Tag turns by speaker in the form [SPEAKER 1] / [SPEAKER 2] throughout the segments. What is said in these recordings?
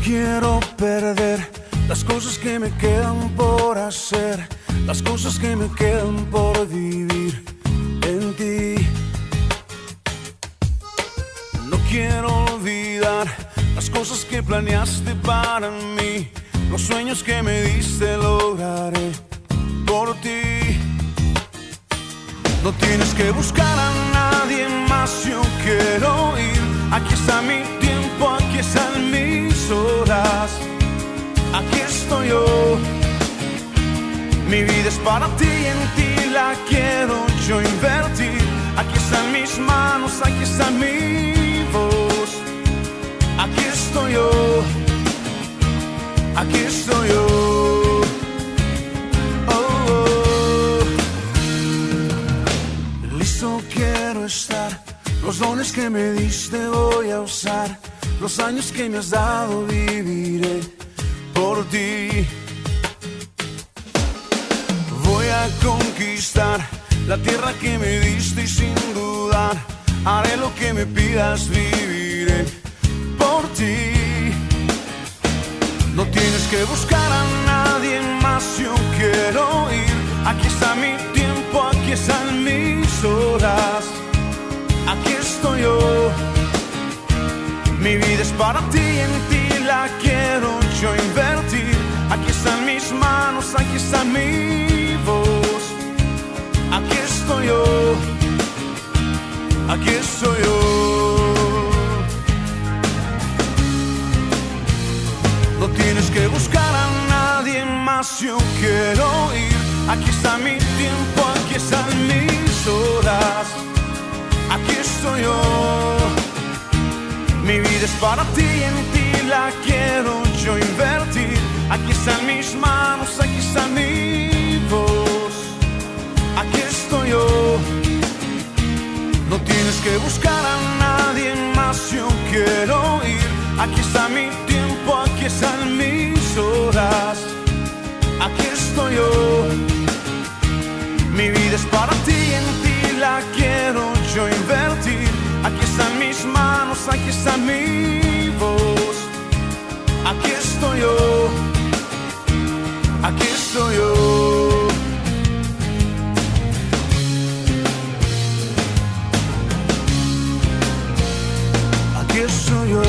[SPEAKER 1] quiero perder las cosas que me quedan por hacer, las cosas que me quedan por vivir en ti. No quiero olvidar las cosas que planeaste para mí, los sueños que me diste lograré por ti. No tienes que buscar a nadie más, yo quiero ir. Aquí está mi tiempo, aquí están mis horas, aquí estoy yo. Mi vida es para ti y en ti la quiero yo invertir. Aquí están mis manos, aquí está mi voz, aquí estoy yo, aquí estoy yo. Listo quiero estar, los dones que me diste voy a usar, los años que me has dado viviré por ti. Voy a conquistar la tierra que me diste y sin dudar haré lo que me pidas, viviré por ti. No tienes que buscar a nadie más, yo quiero ir. Aquí está mi tiempo, aquí están mis horas, aquí estoy yo. Mi vida es para ti y en ti la quiero yo invertir. Aquí están mis manos, aquí está mi voz, aquí estoy yo, aquí estoy yo. No tienes que buscar a nadie más, yo quiero ir. Aquí está mi tiempo, aquí están mis horas, aquí estoy yo. Mi vida es para ti y en ti la quiero yo invertir. Aquí están mis manos, aquí está mi voz, aquí estoy yo. No tienes que buscar a nadie más, yo quiero ir. Aquí está mi tiempo, aquí están mis horas, aquí estoy yo. Mi vida es para ti y en ti la quiero yo invertir. Aquí están mis manos, aquí está mi voz, aquí estoy yo, aquí estoy yo. Aquí estoy yo.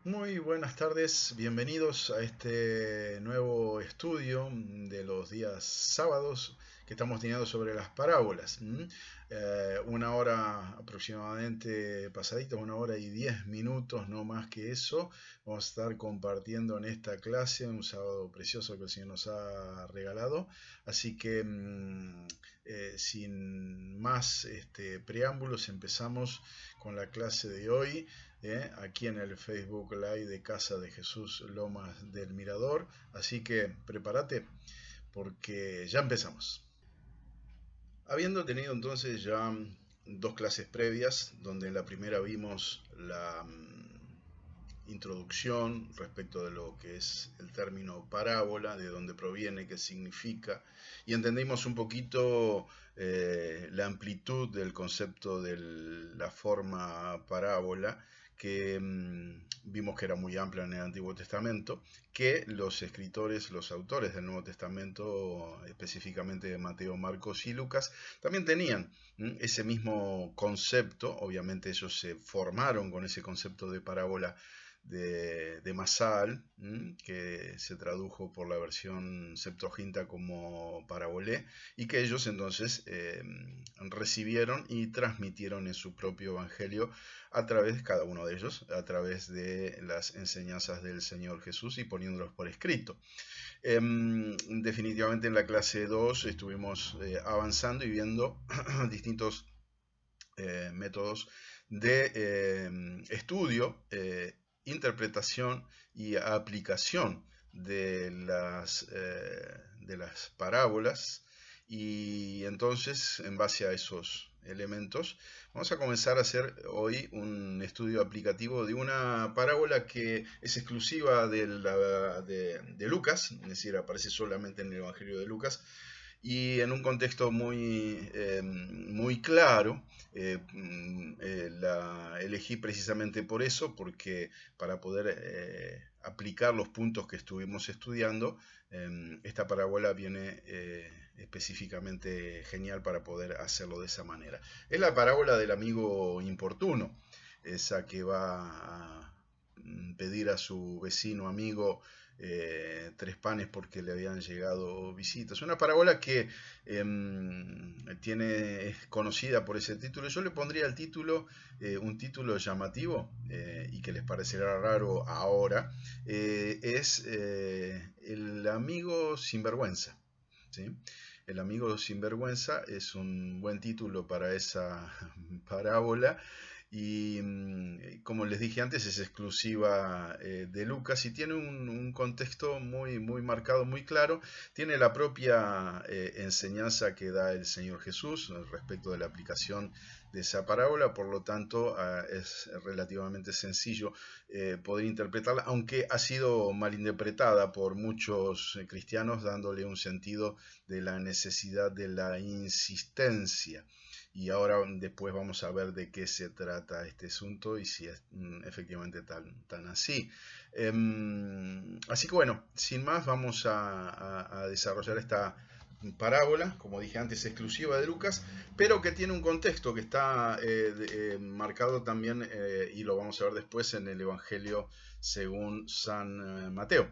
[SPEAKER 2] Muy buenas tardes, bienvenidos a este nuevo estudio de los días sábados que estamos teniendo sobre las parábolas. Una hora aproximadamente pasadita, 1 hora y 10 minutos, no más que eso. Vamos a estar compartiendo en esta clase un sábado precioso que el Señor nos ha regalado. Así que sin más preámbulos, empezamos con la clase de hoy. Aquí en el Facebook Live de Casa de Jesús Lomas del Mirador, así que prepárate porque ya empezamos. Habiendo tenido entonces ya 2 clases previas, donde en la primera vimos la introducción respecto de lo que es el término parábola, de dónde proviene, qué significa, y entendimos un poquito la amplitud del concepto de la forma parábola, que vimos que era muy amplia en el Antiguo Testamento, que los escritores, los autores del Nuevo Testamento, específicamente de Mateo, Marcos y Lucas, también tenían ese mismo concepto. Obviamente ellos se formaron con ese concepto de parábola de Masal, que se tradujo por la versión Septuaginta como parabolé, y que ellos entonces recibieron y transmitieron en su propio evangelio a través, cada uno de ellos, a través de las enseñanzas del Señor Jesús y poniéndolos por escrito. Definitivamente en la clase 2 estuvimos avanzando y viendo distintos métodos de estudio, interpretación y aplicación de las parábolas. Y entonces, en base a esos elementos, vamos a comenzar a hacer hoy un estudio aplicativo de una parábola que es exclusiva de Lucas, es decir, aparece solamente en el Evangelio de Lucas, y en un contexto muy claro. La elegí precisamente por eso, porque para poder aplicar los puntos que estuvimos estudiando, esta parábola viene específicamente genial para poder hacerlo de esa manera. Es la parábola del amigo importuno, esa que va a pedir a su vecino amigo 3 panes porque le habían llegado visitas. Una parábola que es conocida por ese título. Yo le pondría el título, un título llamativo y que les parecerá raro ahora, es El amigo sinvergüenza. ¿Sí? El amigo sinvergüenza es un buen título para esa parábola. Y como les dije antes, es exclusiva de Lucas y tiene un contexto muy marcado, muy claro. Tiene la propia enseñanza que da el Señor Jesús respecto de la aplicación de esa parábola, por lo tanto es relativamente sencillo poder interpretarla, aunque ha sido malinterpretada por muchos cristianos, dándole un sentido de la necesidad de la insistencia. Y ahora después vamos a ver de qué se trata este asunto y si es efectivamente tan así. Así que bueno, sin más vamos a desarrollar esta parábola, como dije antes, exclusiva de Lucas, pero que tiene un contexto que está marcado también, y lo vamos a ver después en el Evangelio según San Mateo.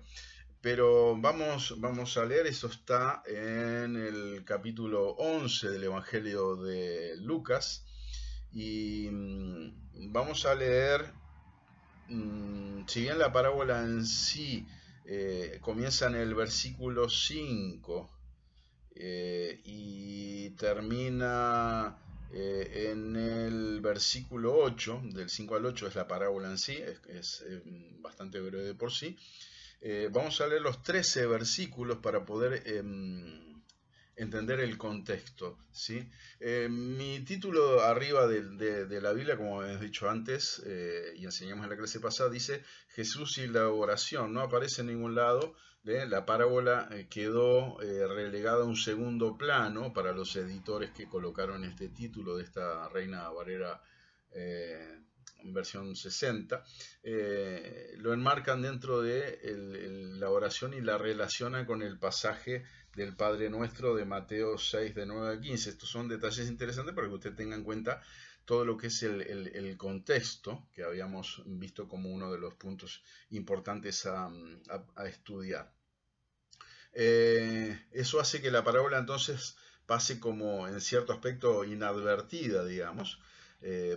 [SPEAKER 2] Pero vamos a leer, eso está en el capítulo 11 del Evangelio de Lucas. Y vamos a leer, si bien la parábola en sí comienza en el versículo 5 y termina en el versículo 8, del 5 al 8 es la parábola en sí, es bastante breve de por sí. Vamos a leer los 13 versículos para poder entender el contexto, ¿sí? Mi título arriba de la Biblia, como hemos dicho antes y enseñamos en la clase pasada, dice Jesús y la oración. No aparece en ningún lado. La parábola quedó relegada a un segundo plano para los editores que colocaron este título de esta Reina Valera versión 60, lo enmarcan dentro de la oración y la relacionan con el pasaje del Padre Nuestro de Mateo 6, de 9 a 15. Estos son detalles interesantes para que usted tenga en cuenta todo lo que es el contexto que habíamos visto como uno de los puntos importantes a estudiar. Eso hace que la parábola entonces pase como en cierto aspecto inadvertida, digamos,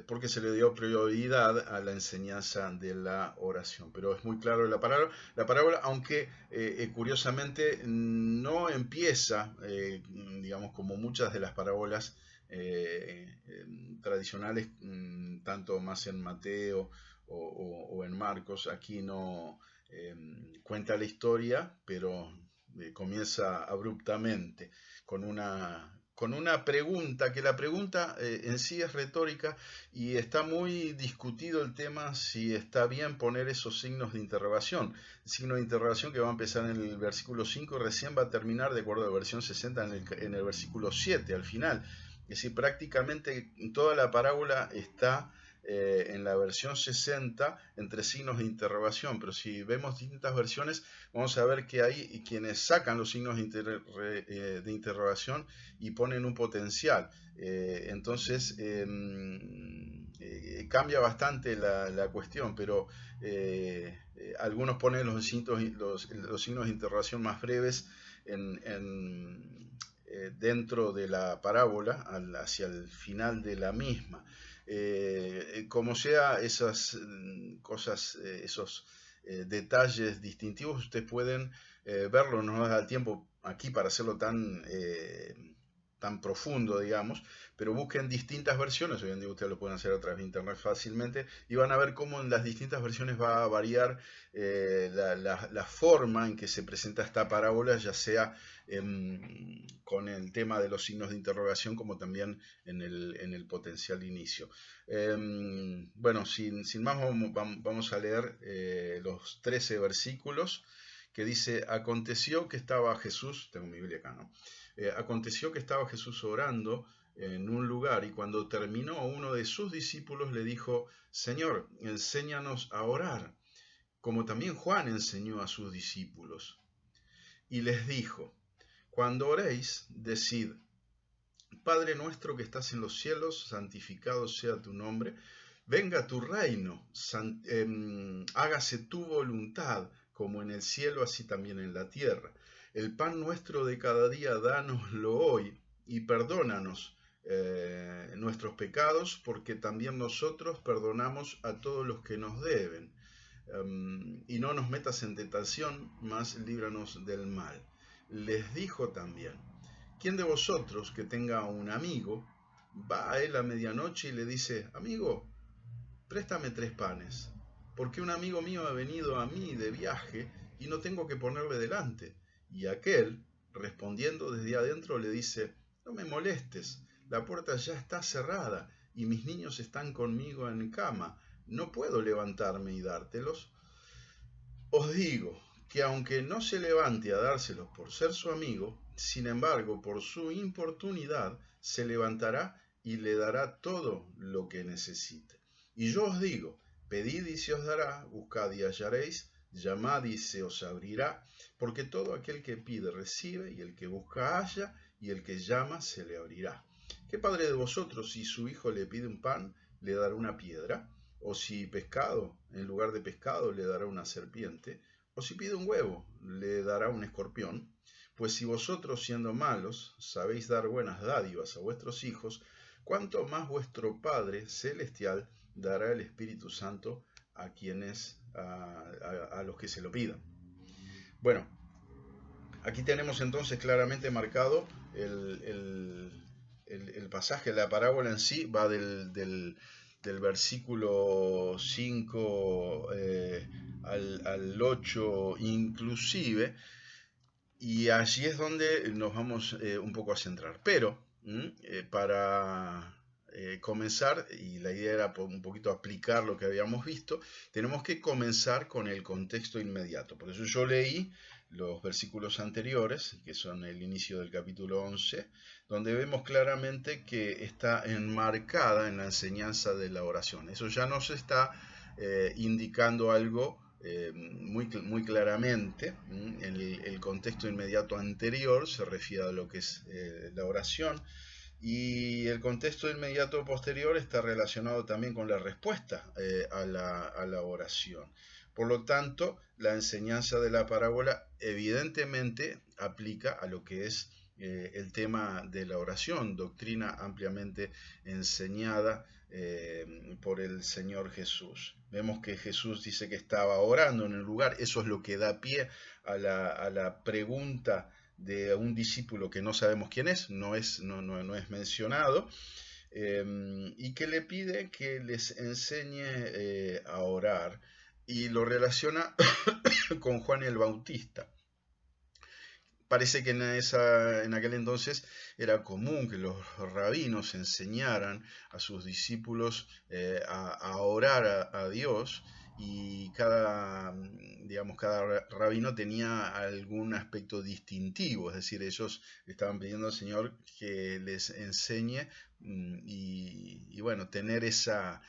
[SPEAKER 2] porque se le dio prioridad a la enseñanza de la oración. Pero es muy claro la parábola, aunque curiosamente no empieza, digamos, como muchas de las parábolas tradicionales, tanto más en Mateo o en Marcos. Aquí no cuenta la historia, pero comienza abruptamente con una pregunta, que la pregunta en sí es retórica y está muy discutido el tema si está bien poner esos signos de interrogación. El signo de interrogación que va a empezar en el versículo 5 y recién va a terminar, de acuerdo a la versión 60, en el versículo 7 al final. Es decir, prácticamente toda la parábola está en la versión 60 entre signos de interrogación, pero si vemos distintas versiones vamos a ver que hay quienes sacan los signos de interrogación y ponen un potencial. Entonces cambia bastante la cuestión, pero algunos ponen los signos de interrogación más breves dentro de la parábola hacia el final de la misma. Como sea, esas cosas, esos detalles distintivos, ustedes pueden verlo. No nos da el tiempo aquí para hacerlo tan profundo, digamos, pero busquen distintas versiones. Hoy en día ustedes lo pueden hacer a través de internet fácilmente y van a ver cómo en las distintas versiones va a variar la forma en que se presenta esta parábola, ya sea con el tema de los signos de interrogación como también en el potencial inicio. Bueno, sin más vamos a leer los 13 versículos que dice, aconteció que estaba Jesús, tengo mi Biblia acá, ¿no? Aconteció que estaba Jesús orando en un lugar y cuando terminó uno de sus discípulos le dijo, Señor, enséñanos a orar, como también Juan enseñó a sus discípulos. Y les dijo, cuando oréis, decid, Padre nuestro que estás en los cielos, santificado sea tu nombre, venga tu reino, hágase tu voluntad, como en el cielo, así también en la tierra. El pan nuestro de cada día, dánoslo hoy, y perdónanos nuestros pecados, porque también nosotros perdonamos a todos los que nos deben. Y no nos metas en tentación, mas líbranos del mal. Les dijo también, ¿quién de vosotros que tenga un amigo, va a él a medianoche y le dice, amigo, préstame 3 panes, porque un amigo mío ha venido a mí de viaje y no tengo que ponerle delante? Y aquel, respondiendo desde adentro, le dice, no me molestes, la puerta ya está cerrada y mis niños están conmigo en cama, no puedo levantarme y dártelos. Os digo que aunque no se levante a dárselos por ser su amigo, sin embargo, por su importunidad, se levantará y le dará todo lo que necesite. Y yo os digo, pedid y se os dará, buscad y hallaréis, llamad y se os abrirá, porque todo aquel que pide recibe, y el que busca halla, y el que llama se le abrirá. ¿Qué padre de vosotros, si su hijo le pide un pan, le dará una piedra? ¿O si pescado, en lugar de pescado, le dará una serpiente? ¿O si pide un huevo, le dará un escorpión? Pues si vosotros, siendo malos, sabéis dar buenas dádivas a vuestros hijos, ¿cuánto más vuestro Padre Celestial dará el Espíritu Santo a quienes, a los que se lo pidan? Bueno, aquí tenemos entonces claramente marcado el pasaje, la parábola en sí va del versículo 5 al 8 inclusive, y allí es donde nos vamos un poco a centrar. Pero para comenzar, y la idea era un poquito aplicar lo que habíamos visto, tenemos que comenzar con el contexto inmediato. Por eso yo leí los versículos anteriores, que son el inicio del capítulo 11, donde vemos claramente que está enmarcada en la enseñanza de la oración. Eso ya nos está indicando algo muy claramente. El contexto inmediato anterior se refiere a lo que es la oración, y el contexto inmediato posterior está relacionado también con la respuesta a la oración. Por lo tanto, la enseñanza de la parábola evidentemente aplica a lo que es el tema de la oración, doctrina ampliamente enseñada por el Señor Jesús. Vemos que Jesús dice que estaba orando en el lugar, eso es lo que da pie a la pregunta de un discípulo que no sabemos quién es, no es mencionado, y que le pide que les enseñe a orar, y lo relaciona con Juan el Bautista. Parece que en aquel entonces era común que los rabinos enseñaran a sus discípulos a orar a Dios, y cada rabino tenía algún aspecto distintivo, es decir, ellos estaban pidiendo al Señor que les enseñe y bueno, tener esa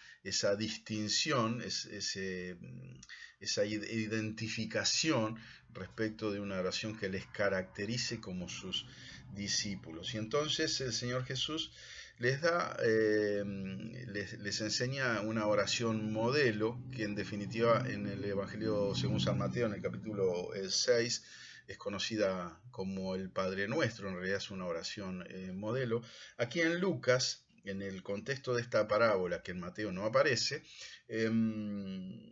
[SPEAKER 2] distinción, esa identificación respecto de una oración que les caracterice como sus discípulos. Y entonces el Señor Jesús les enseña una oración modelo, que en definitiva en el Evangelio según San Mateo, en el capítulo 6, es conocida como el Padre Nuestro. En realidad es una oración modelo. Aquí en Lucas, en el contexto de esta parábola, que en Mateo no aparece, en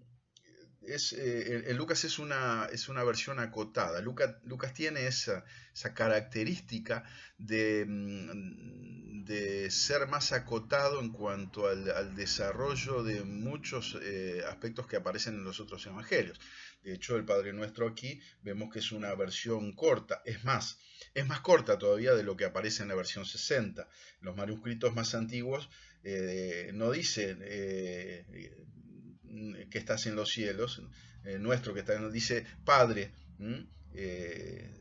[SPEAKER 2] Lucas es una versión acotada. Lucas tiene esa característica de ser más acotado en cuanto al desarrollo de muchos aspectos que aparecen en los otros evangelios. De hecho, el Padre Nuestro aquí vemos que es una versión corta. Es más corta todavía de lo que aparece en la versión 60. Los manuscritos más antiguos no dicen que estás en los cielos, nuestro que está en, dice Padre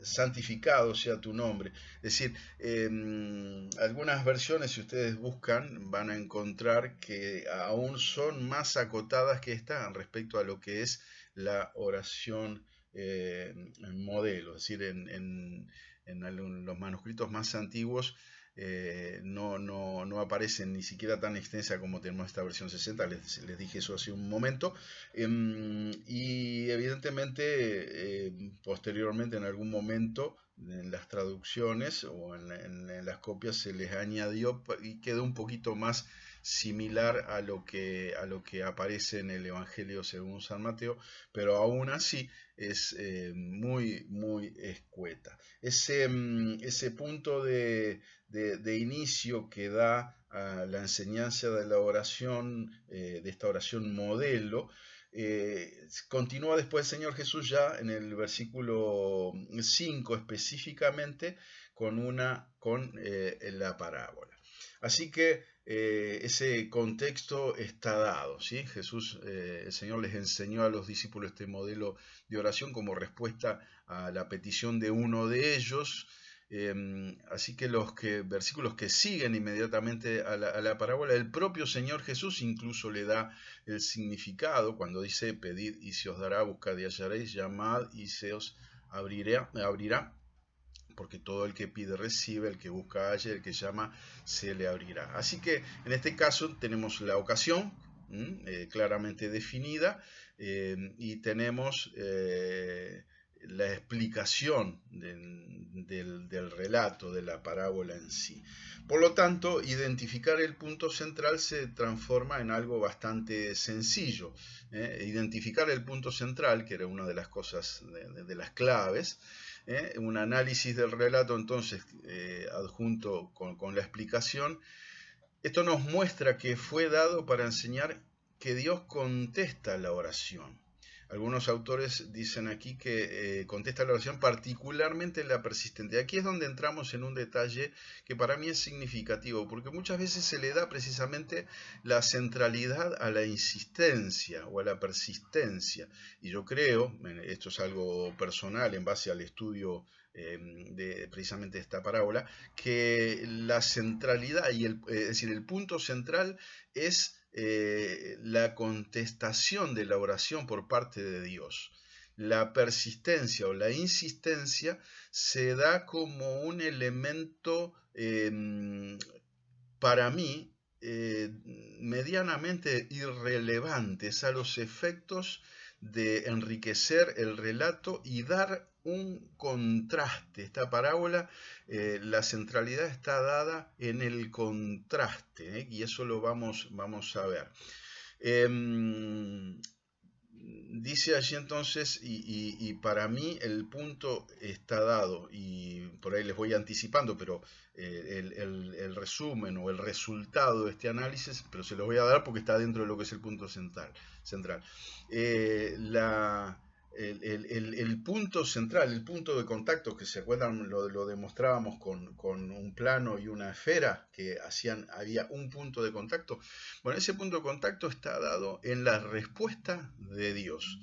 [SPEAKER 2] santificado sea tu nombre. Es decir, algunas versiones, si ustedes buscan, van a encontrar que aún son más acotadas que esta respecto a lo que es la oración modelo. Es decir, en los manuscritos más antiguos no aparecen ni siquiera tan extensa como tenemos esta versión 60, les dije eso hace un momento, y evidentemente posteriormente en algún momento en las traducciones o en las copias se les añadió y quedó un poquito más similar a lo que aparece en el Evangelio según San Mateo, pero aún así es muy escueta. Ese punto de inicio que da a la enseñanza de la oración, de esta oración modelo, continúa después el Señor Jesús ya en el versículo 5 específicamente con la parábola. Así que ese contexto está dado, ¿sí? Jesús, el Señor les enseñó a los discípulos este modelo de oración como respuesta a la petición de uno de ellos. Así que los versículos que siguen inmediatamente a la parábola, el propio Señor Jesús incluso le da el significado cuando dice: pedid y se os dará, buscad y hallaréis, llamad y se os abrirá, porque todo el que pide recibe, el que busca halla, el que llama se le abrirá. Así que en este caso tenemos la ocasión claramente definida, y tenemos la explicación del relato de la parábola en sí. Por lo tanto, identificar el punto central se transforma en algo bastante sencillo. Identificar el punto central, que era una de las cosas, de las claves, un análisis del relato entonces adjunto con la explicación. Esto nos muestra que fue dado para enseñar que Dios contesta la oración. Algunos autores dicen aquí que contesta la oración, particularmente la persistente. Aquí es donde entramos en un detalle que para mí es significativo, porque muchas veces se le da precisamente la centralidad a la insistencia o a la persistencia. Y yo creo, esto es algo personal en base al estudio de precisamente esta parábola, que la centralidad, es decir, el punto central es la contestación de la oración por parte de Dios. La persistencia o la insistencia se da como un elemento para mí medianamente irrelevantes a los efectos de enriquecer el relato y dar un contraste. Esta parábola, la centralidad está dada en el contraste, y eso lo vamos a ver. Dice allí entonces, y para mí el punto está dado, y por ahí les voy anticipando, pero el resumen o el resultado de este análisis, pero se los voy a dar porque está dentro de lo que es el punto central. El punto central, el punto de contacto, que se acuerdan, lo demostrábamos con un plano y una esfera que había un punto de contacto. Bueno, ese punto de contacto está dado en la respuesta de Dios.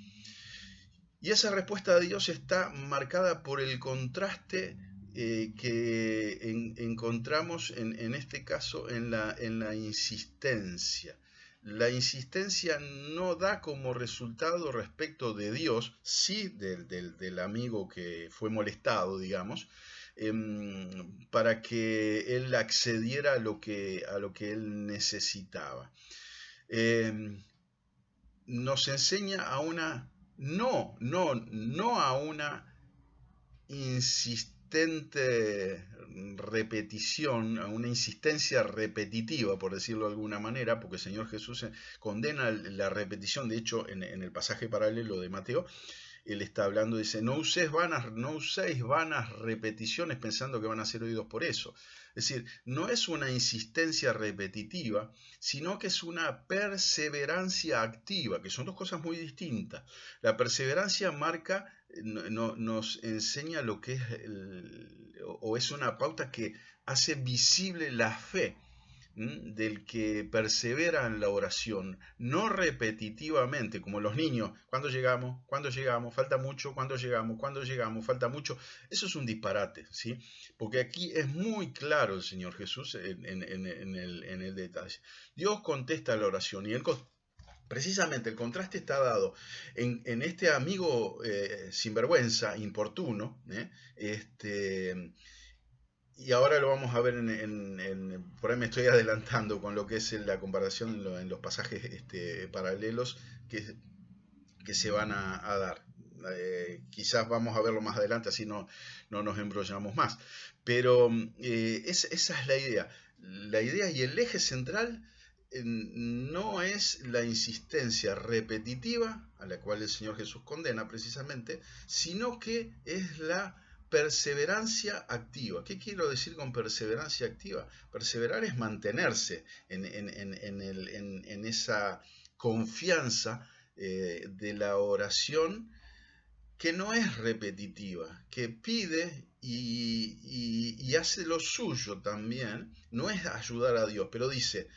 [SPEAKER 2] Y esa respuesta de Dios está marcada por el contraste que encontramos en este caso en la insistencia. La insistencia no da como resultado respecto de Dios, sí del amigo que fue molestado, digamos, para que él accediera a lo que él necesitaba. Nos enseña a una, no a una insistente repetición, a una insistencia repetitiva, por decirlo de alguna manera, porque el Señor Jesús condena la repetición. De hecho, en el pasaje paralelo de Mateo, él está hablando, dice: no uséis vanas repeticiones pensando que van a ser oídos por eso. Es decir, no es una insistencia repetitiva, sino que es una perseverancia activa, que son dos cosas muy distintas. La perseverancia nos enseña lo que es, o es una pauta que hace visible la fe. del que persevera en la oración, no repetitivamente, como los niños, ¿cuándo llegamos? ¿Cuándo llegamos? Falta mucho, ¿cuándo llegamos? ¿Cuándo llegamos? Falta mucho. Eso es un disparate, ¿sí? Porque aquí es muy claro el Señor Jesús en el detalle. Dios contesta la oración y precisamente el contraste está dado en este amigo sinvergüenza, importuno, y ahora lo vamos a ver por ahí me estoy adelantando con lo que es la comparación en los pasajes paralelos que se van a dar. Quizás vamos a verlo más adelante, así no nos embrollamos más. Pero esa es la idea. La idea y el eje central no es la insistencia repetitiva, a la cual el Señor Jesús condena precisamente, sino que es la perseverancia activa. ¿Qué quiero decir con perseverancia activa? Perseverar es mantenerse en esa confianza de la oración que no es repetitiva, que pide y hace lo suyo también. No es ayudar a Dios, pero dice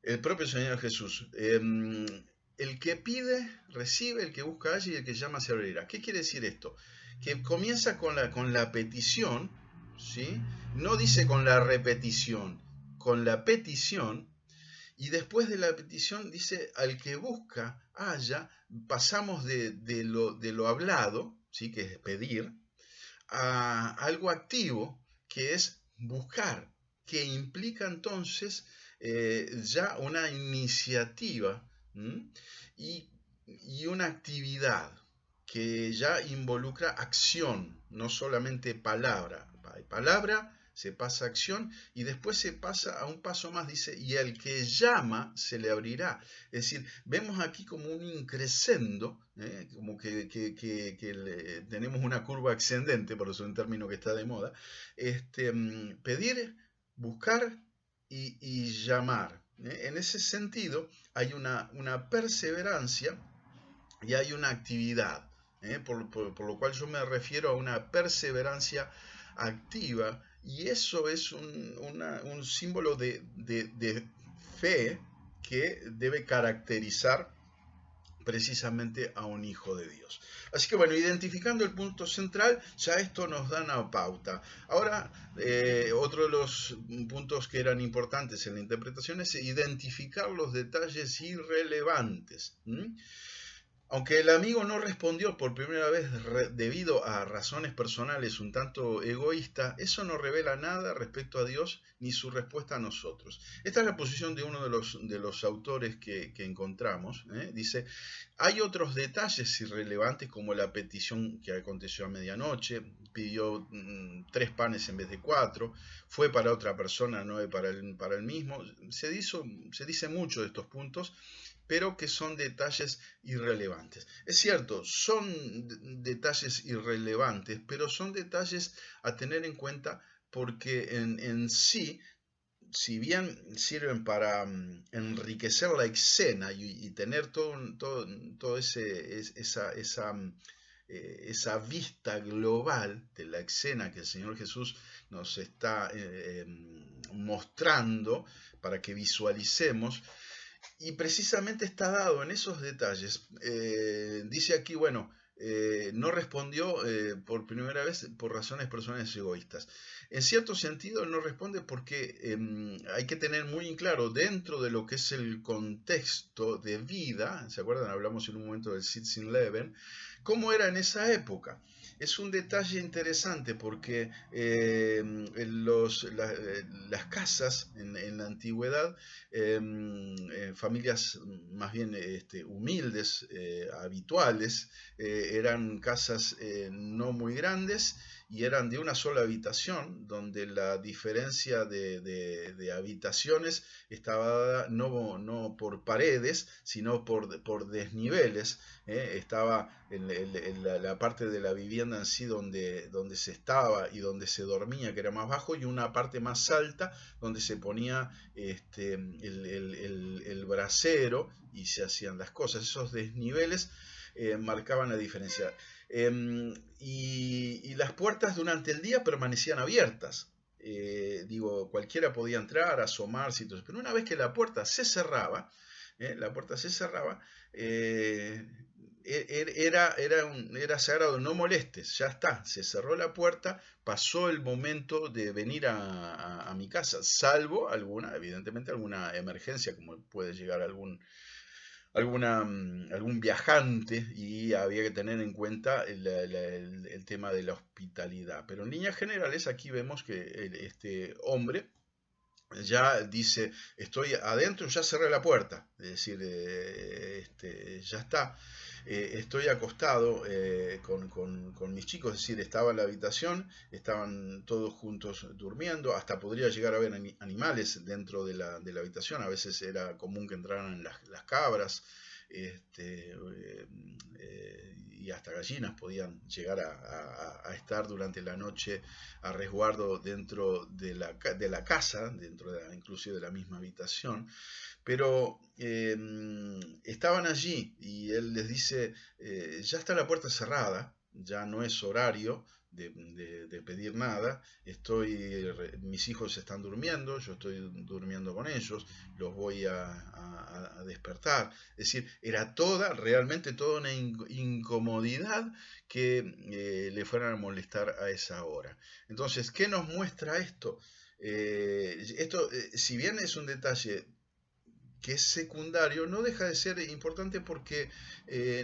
[SPEAKER 2] el propio Señor Jesús, el que pide, recibe, el que busca halla y el que llama se abrirá. ¿Qué quiere decir esto? Que comienza con la petición, ¿sí? No dice con la repetición, con la petición, y después de la petición dice al que busca halla. Pasamos de lo hablado, ¿sí? Que es pedir, a algo activo, que es buscar, que implica entonces ya una iniciativa y una actividad que ya involucra acción, no solamente palabra. Hay palabra, se pasa a acción y después se pasa a un paso más, dice, y el que llama se le abrirá. Es decir, vemos aquí como un increscendo, como que tenemos una curva ascendente, por eso es un término que está de moda. Pedir, buscar y llamar. En ese sentido hay una perseverancia y hay una actividad. Por lo cual yo me refiero a una perseverancia activa, y eso es un símbolo de fe que debe caracterizar precisamente a un hijo de Dios. Así que bueno, identificando el punto central, ya esto nos da una pauta. Ahora, otro de los puntos que eran importantes en la interpretación es identificar los detalles irrelevantes. Aunque el amigo no respondió por primera vez debido a razones personales un tanto egoístas, eso no revela nada respecto a Dios ni su respuesta a nosotros. Esta es la posición de uno de los autores que encontramos. Dice, hay otros detalles irrelevantes como la petición que aconteció a medianoche, pidió 3 panes en vez de 4, fue para otra persona, no para el mismo. Se dice mucho de estos puntos, pero que son detalles irrelevantes. Es cierto, son detalles irrelevantes, pero son detalles a tener en cuenta porque en sí, si bien sirven para enriquecer la escena y tener todo esa vista global de la escena que el Señor Jesús nos está mostrando para que visualicemos, y precisamente está dado en esos detalles. Dice aquí, bueno, no respondió por primera vez por razones personales egoístas. En cierto sentido no responde porque hay que tener muy en claro dentro de lo que es el contexto de vida, ¿se acuerdan? Hablamos en un momento del Sitzin Leben, cómo era en esa época. Es un detalle interesante porque las casas en la antigüedad, familias más bien humildes, habituales, eran casas no muy grandes y eran de una sola habitación, donde la diferencia de habitaciones estaba dada no por paredes, sino por desniveles. Estaba en la parte de la vivienda en sí donde se estaba y donde se dormía, que era más bajo, y una parte más alta donde se ponía el brasero y se hacían las cosas. Esos desniveles marcaban la diferencia. Y las puertas durante el día permanecían abiertas. digo, cualquiera podía entrar, asomarse y todo eso, pero una vez que la puerta se cerraba, era sagrado, no molestes, ya está, se cerró la puerta, pasó el momento de venir a mi casa, salvo evidentemente alguna emergencia, como puede llegar algún viajante, y había que tener en cuenta el tema de la hospitalidad. Pero en líneas generales aquí vemos que este hombre ya dice, estoy adentro, ya cerré la puerta, es decir, ya está, estoy acostado con mis chicos, es decir, estaba en la habitación, estaban todos juntos durmiendo, hasta podría llegar a haber animales dentro de la habitación, a veces era común que entraran las cabras, y hasta gallinas podían llegar a estar durante la noche a resguardo dentro de la casa, inclusive de la misma habitación, pero estaban allí y él les dice, ya está la puerta cerrada, ya no es horario de pedir nada, mis hijos están durmiendo, yo estoy durmiendo con ellos, los voy a despertar. Es decir, era realmente toda una incomodidad que le fueran a molestar a esa hora. Entonces, ¿qué nos muestra esto? Si bien es un detalle que es secundario, no deja de ser importante porque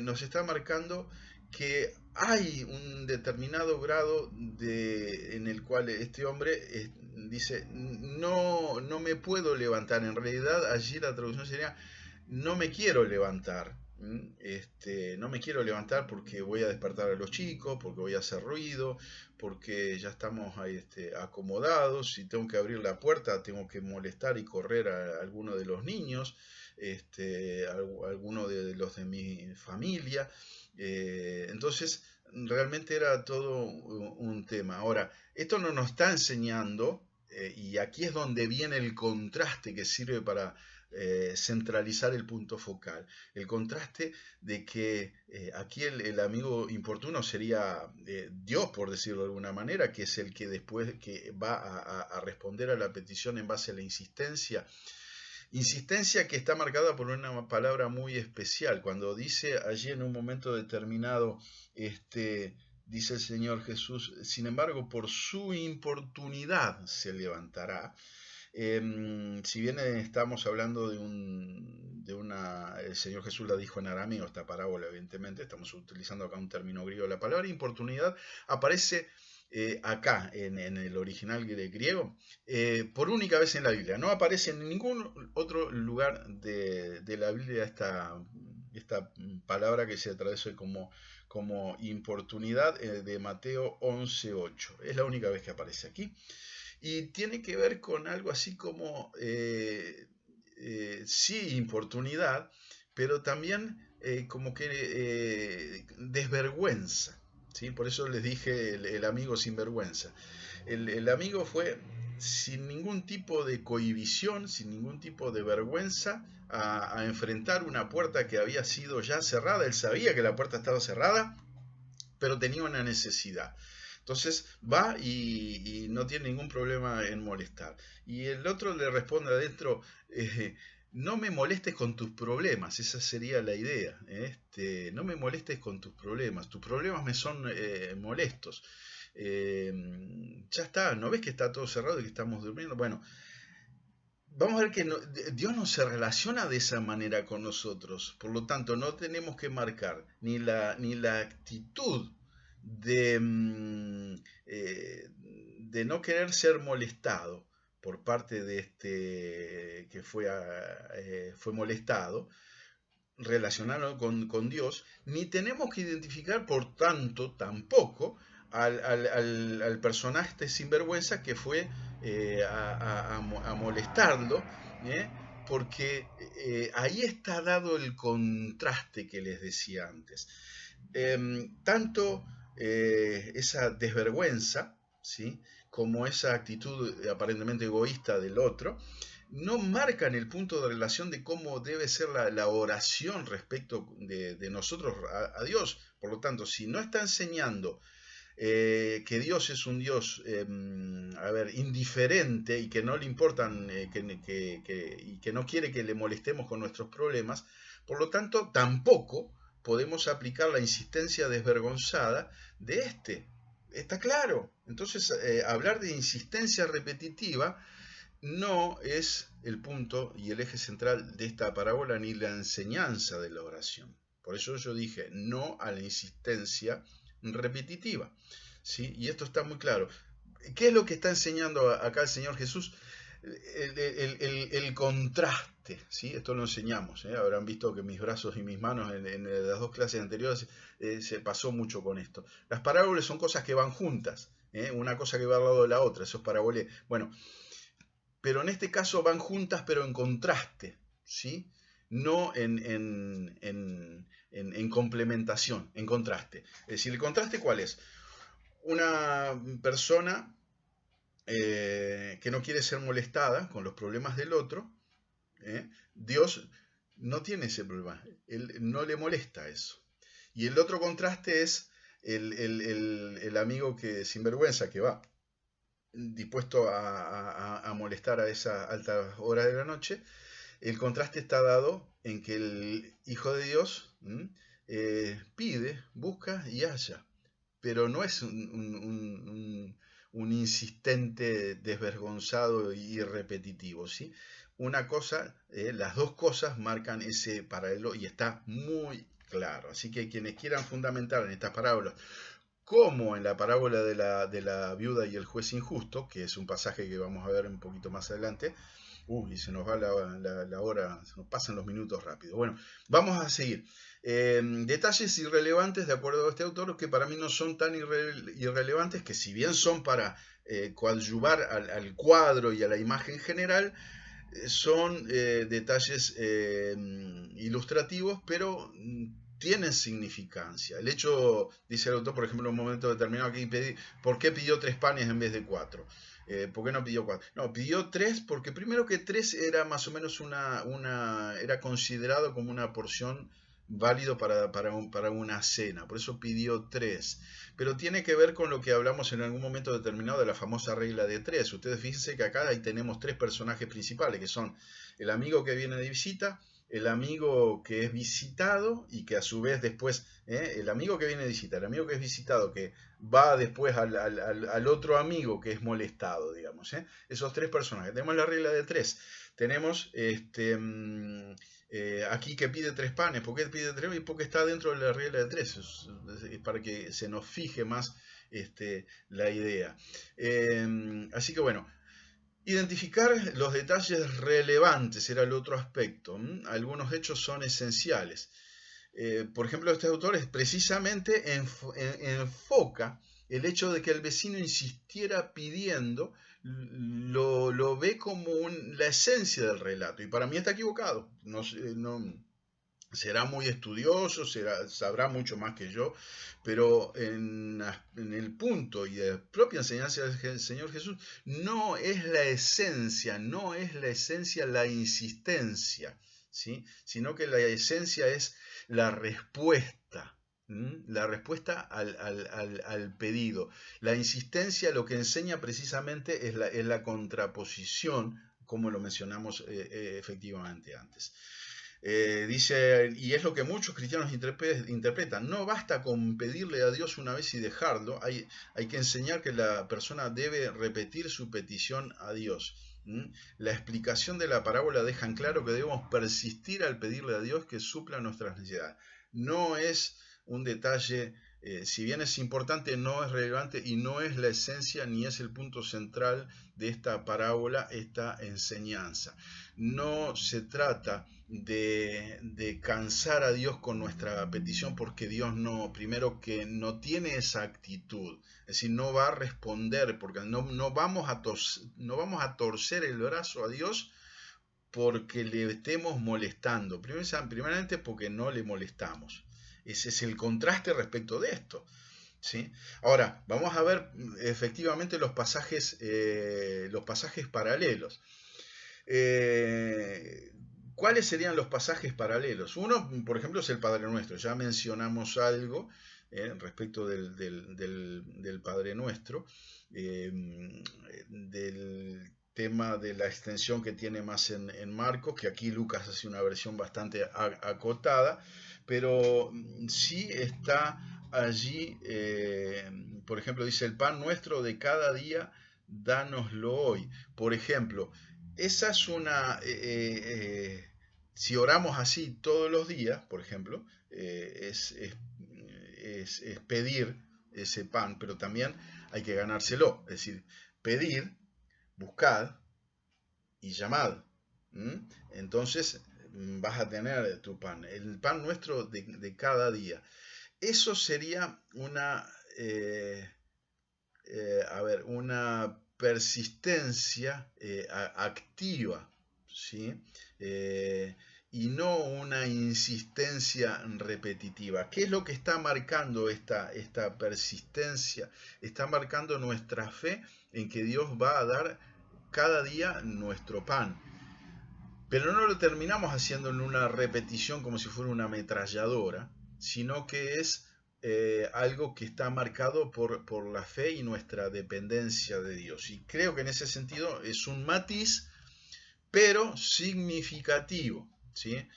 [SPEAKER 2] nos está marcando que hay un determinado grado en el cual este hombre dice, no me puedo levantar. En realidad allí la traducción sería, no me quiero levantar. No me quiero levantar porque voy a despertar a los chicos, porque voy a hacer ruido, porque ya estamos ahí, acomodados. Si tengo que abrir la puerta, tengo que molestar y correr a alguno de los niños, alguno de los de mi familia. Entonces, realmente era todo un tema. Ahora, esto no nos está enseñando, y aquí es donde viene el contraste que sirve para centralizar el punto focal. El contraste de que aquí el amigo importuno sería Dios, por decirlo de alguna manera, que es el que después que va a responder a la petición en base a la insistencia. Insistencia que está marcada por una palabra muy especial. Cuando dice allí en un momento determinado, dice el Señor Jesús, sin embargo, por su importunidad se levantará. Si bien estamos hablando el Señor Jesús la dijo en arameo, esta parábola, evidentemente, estamos utilizando acá un término griego. La palabra importunidad aparece acá en el original griego por única vez en la Biblia. No aparece en ningún otro lugar de la Biblia esta palabra que se traduce como importunidad, de Mateo 11:8. Es la única vez que aparece aquí. Y tiene que ver con algo así como, sí, importunidad, pero también como que desvergüenza. ¿Sí? Por eso les dije el amigo sin vergüenza. El amigo fue sin ningún tipo de cohibición, sin ningún tipo de vergüenza, a enfrentar una puerta que había sido ya cerrada. Él sabía que la puerta estaba cerrada, pero tenía una necesidad. Entonces va y no tiene ningún problema en molestar. Y el otro le responde adentro, no me molestes con tus problemas. Esa sería la idea. No me molestes con tus problemas me son molestos. Ya está, ¿no ves que está todo cerrado y que estamos durmiendo? Bueno, vamos a ver que Dios no se relaciona de esa manera con nosotros. Por lo tanto, no tenemos que marcar ni la actitud de no querer ser molestado por parte de este que fue molestado, relacionarlo con Dios, ni tenemos que identificar, por tanto, tampoco al personaje sinvergüenza que fue a molestarlo, porque ahí está dado el contraste que les decía antes. Tanto esa desvergüenza, ¿sí?, como esa actitud aparentemente egoísta del otro, no marcan el punto de relación de cómo debe ser la oración respecto de nosotros a Dios. Por lo tanto, si no está enseñando que Dios es un Dios, indiferente y que no le importan, y que no quiere que le molestemos con nuestros problemas, por lo tanto, tampoco podemos aplicar la insistencia desvergonzada de este. ¿Está claro? Entonces, hablar de insistencia repetitiva no es el punto y el eje central de esta parábola ni la enseñanza de la oración. Por eso yo dije no a la insistencia repetitiva, ¿sí? Y esto está muy claro. ¿Qué es lo que está enseñando acá el Señor Jesús? El contraste, ¿sí? Esto lo enseñamos, ¿eh? Habrán visto que mis brazos y mis manos en las dos clases anteriores se pasó mucho con esto. Las parábolas son cosas que van juntas, ¿eh? Una cosa que va al lado de la otra, eso es parábola. Bueno, pero en este caso van juntas pero en contraste, ¿sí? No en complementación, en contraste. Es decir, ¿el contraste cuál es? Una persona que no quiere ser molestada con los problemas del otro, Dios no tiene ese problema, Él no le molesta eso. Y el otro contraste es el amigo que sinvergüenza que va dispuesto a molestar a esa alta hora de la noche. El contraste está dado en que el Hijo de Dios pide, busca y halla, pero no es un insistente, desvergonzado y repetitivo, ¿sí? Una cosa, las dos cosas marcan ese paralelo y está muy claro. Así que quienes quieran fundamentar en estas parábolas, como en la parábola de la viuda y el juez injusto, que es un pasaje que vamos a ver un poquito más adelante, y se nos va la hora, se nos pasan los minutos rápido. Bueno, vamos a seguir. Detalles irrelevantes, de acuerdo a este autor, que para mí no son tan irrelevantes, que si bien son para coadyuvar al cuadro y a la imagen general, son detalles ilustrativos, pero tienen significancia. El hecho, dice el autor, por ejemplo, en un momento determinado aquí, ¿por qué pidió 3 panes en vez de 4? ¿Por qué no pidió 4? No, pidió 3 porque primero que 3 era más o menos era considerado como una porción válido para una cena, por eso pidió 3. Pero tiene que ver con lo que hablamos en algún momento determinado de la famosa regla de 3. Ustedes fíjense que acá ahí tenemos 3 personajes principales, que son el amigo que viene de visita, el amigo que es visitado y que a su vez después, el amigo que viene de visita, el amigo que es visitado, que va después al otro amigo que es molestado, digamos. Esos 3 personajes. Tenemos la regla de 3. Tenemos aquí que pide 3 panes. ¿Por qué pide 3? Porque está dentro de la regla de 3. Es para que se nos fije más la idea. Así que bueno. Identificar los detalles relevantes era el otro aspecto. Algunos hechos son esenciales. Por ejemplo, este autor precisamente enfoca el hecho de que el vecino insistiera pidiendo, lo ve como la esencia del relato. Y para mí está equivocado. No, será muy estudioso, sabrá mucho más que yo, pero en el punto y de propia enseñanza del Señor Jesús, no es la esencia la insistencia, ¿sí? Sino que la esencia es la respuesta. La respuesta al pedido. La insistencia lo que enseña precisamente es la contraposición, como lo mencionamos efectivamente antes. Dice, y es lo que muchos cristianos interpretan, no basta con pedirle a Dios una vez y dejarlo, hay que enseñar que la persona debe repetir su petición a Dios. La explicación de la parábola deja en claro que debemos persistir al pedirle a Dios que supla nuestras necesidades. No es un detalle, si bien es importante, no es relevante y no es la esencia ni es el punto central de esta parábola, esta enseñanza. No se trata de cansar a Dios con nuestra petición, porque Dios primero que no tiene esa actitud, es decir, no va a responder, porque no vamos a torcer el brazo a Dios porque le estemos molestando, primeramente porque no le molestamos. Ese es el contraste respecto de esto, ¿sí? Ahora, vamos a ver efectivamente los pasajes paralelos. ¿Cuáles serían los pasajes paralelos? Uno, por ejemplo, es el Padre Nuestro. Ya mencionamos algo respecto del Padre Nuestro, del tema de la extensión que tiene más en Marcos, que aquí Lucas hace una versión bastante acotada, pero sí está allí, por ejemplo, dice: el pan nuestro de cada día, dánoslo hoy. Por ejemplo, esa es una... si oramos así todos los días, por ejemplo, es pedir ese pan, pero también hay que ganárselo. Es decir, pedir, buscad y llamad. Entonces vas a tener tu pan, el pan nuestro de cada día. Eso sería una persistencia activa, ¿sí? Y no una insistencia repetitiva. ¿Qué es lo que está marcando esta persistencia? Está marcando nuestra fe en que Dios va a dar cada día nuestro pan. Pero no lo terminamos haciendo en una repetición como si fuera una ametralladora, sino que es algo que está marcado por la fe y nuestra dependencia de Dios. Y creo que en ese sentido es un matiz, pero significativo, ¿sí?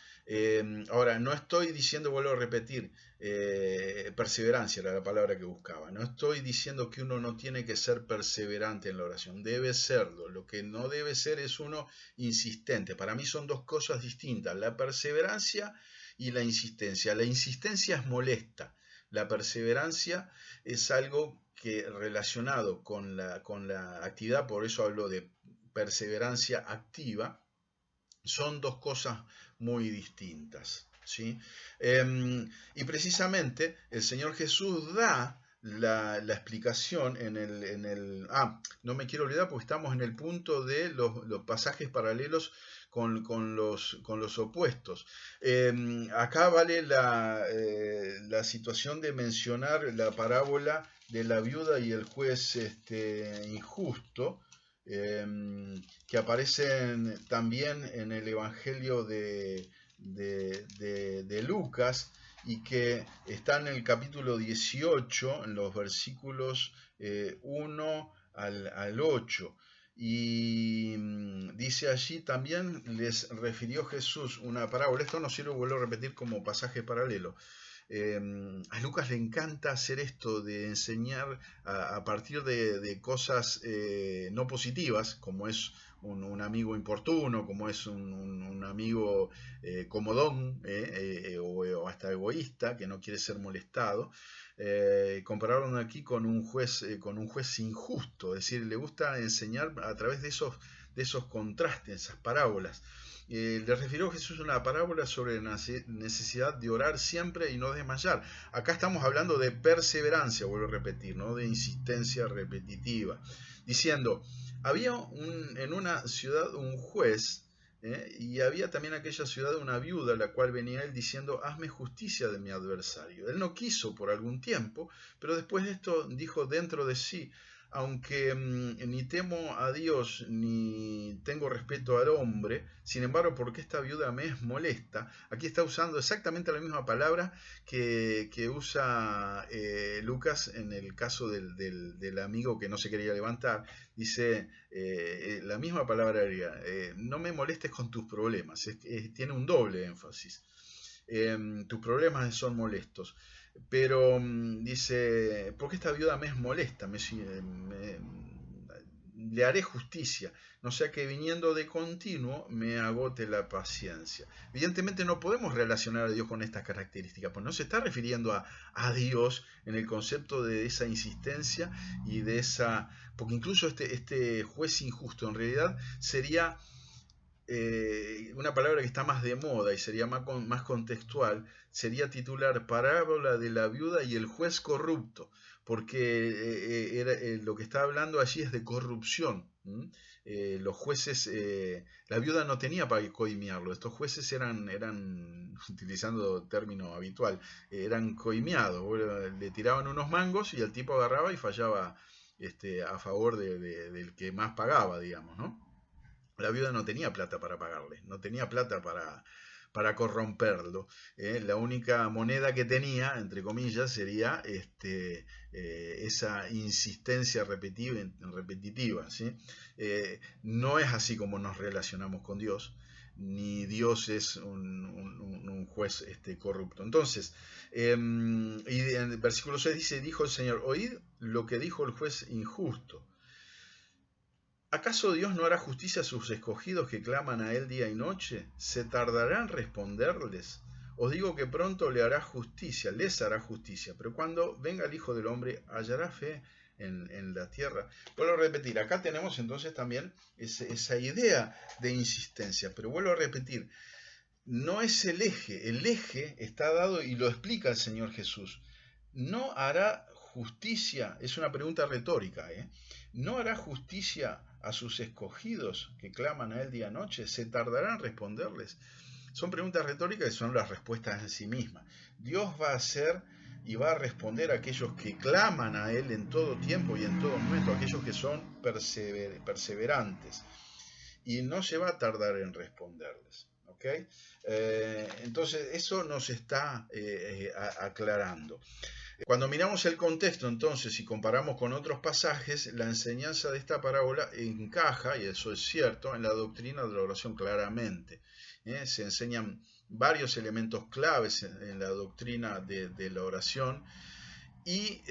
[SPEAKER 2] Ahora, no estoy diciendo, vuelvo a repetir, perseverancia era la palabra que buscaba. No estoy diciendo que uno no tiene que ser perseverante en la oración, debe serlo. Lo que no debe ser es uno insistente. Para mí son dos cosas distintas, la perseverancia y la insistencia. La insistencia es molesta, la perseverancia es algo que relacionado con la actividad, por eso hablo de perseverancia activa, son dos cosas muy distintas, ¿sí? Y precisamente el Señor Jesús da la explicación no me quiero olvidar porque estamos en el punto de los pasajes paralelos con los opuestos. Acá vale la situación de mencionar la parábola de la viuda y el juez injusto, que aparecen también en el Evangelio de Lucas, y que está en el capítulo 18, en los versículos 1 al 8. Y dice allí: también les refirió Jesús una parábola. Esto no sirve, vuelvo a repetir, como pasaje paralelo. A Lucas le encanta hacer esto de enseñar a partir de cosas no positivas, como es un amigo importuno, como es un amigo comodón, o hasta egoísta, que no quiere ser molestado. Compararon aquí con un juez injusto, es decir, le gusta enseñar a través de esos contrastes, esas parábolas. Le refirió Jesús una parábola sobre la necesidad de orar siempre y no desmayar. Acá estamos hablando de perseverancia, vuelvo a repetir, no de insistencia repetitiva, diciendo: había en una ciudad un juez, y había también en aquella ciudad una viuda, la cual venía él diciendo: hazme justicia de mi adversario. Él no quiso por algún tiempo, pero después de esto dijo dentro de sí: aunque ni temo a Dios ni tengo respeto al hombre, sin embargo, porque esta viuda me es molesta. Aquí está usando exactamente la misma palabra que usa Lucas en el caso del amigo que no se quería levantar. Dice la misma palabra, no me molestes con tus problemas. Tiene un doble énfasis. Tus problemas son molestos. Pero dice: porque esta viuda me es molesta, le haré justicia, no sea que viniendo de continuo me agote la paciencia. Evidentemente no podemos relacionar a Dios con estas características, pues no se está refiriendo a Dios en el concepto de esa insistencia y de esa... Porque incluso este juez injusto en realidad sería... una palabra que está más de moda y sería más contextual, sería titular parábola de la viuda y el juez corrupto, porque lo que está hablando allí es de corrupción. Los jueces, la viuda no tenía para coimiarlo, estos jueces eran utilizando término habitual, eran coimiados, le tiraban unos mangos y el tipo agarraba y fallaba a favor del que más pagaba, digamos, ¿no? La viuda no tenía plata para pagarle, no tenía plata para corromperlo. La única moneda que tenía, entre comillas, sería esa insistencia repetitiva, ¿sí? No es así como nos relacionamos con Dios, ni Dios es un juez corrupto. Entonces, y en el versículo 6 dice, dijo el Señor, oíd lo que dijo el juez injusto. ¿Acaso Dios no hará justicia a sus escogidos que claman a Él día y noche? ¿Se tardará en responderles? Os digo que pronto les hará justicia, pero cuando venga el Hijo del Hombre, ¿hallará fe en la tierra? Vuelvo a repetir, acá tenemos entonces también esa idea de insistencia, pero vuelvo a repetir, no es el eje está dado y lo explica el Señor Jesús. No hará justicia, es una pregunta retórica, ¿no hará justicia a sus escogidos que claman a Él día y noche? ¿Se tardará en responderles? Son preguntas retóricas y son las respuestas en sí mismas. Dios va a hacer y va a responder a aquellos que claman a Él en todo tiempo y en todo momento, aquellos que son perseverantes. Y no se va a tardar en responderles. ¿Okay? Entonces, eso nos está aclarando. Cuando miramos el contexto, entonces, y comparamos con otros pasajes, la enseñanza de esta parábola encaja, y eso es cierto, en la doctrina de la oración claramente. Se enseñan varios elementos claves en la doctrina de la oración, y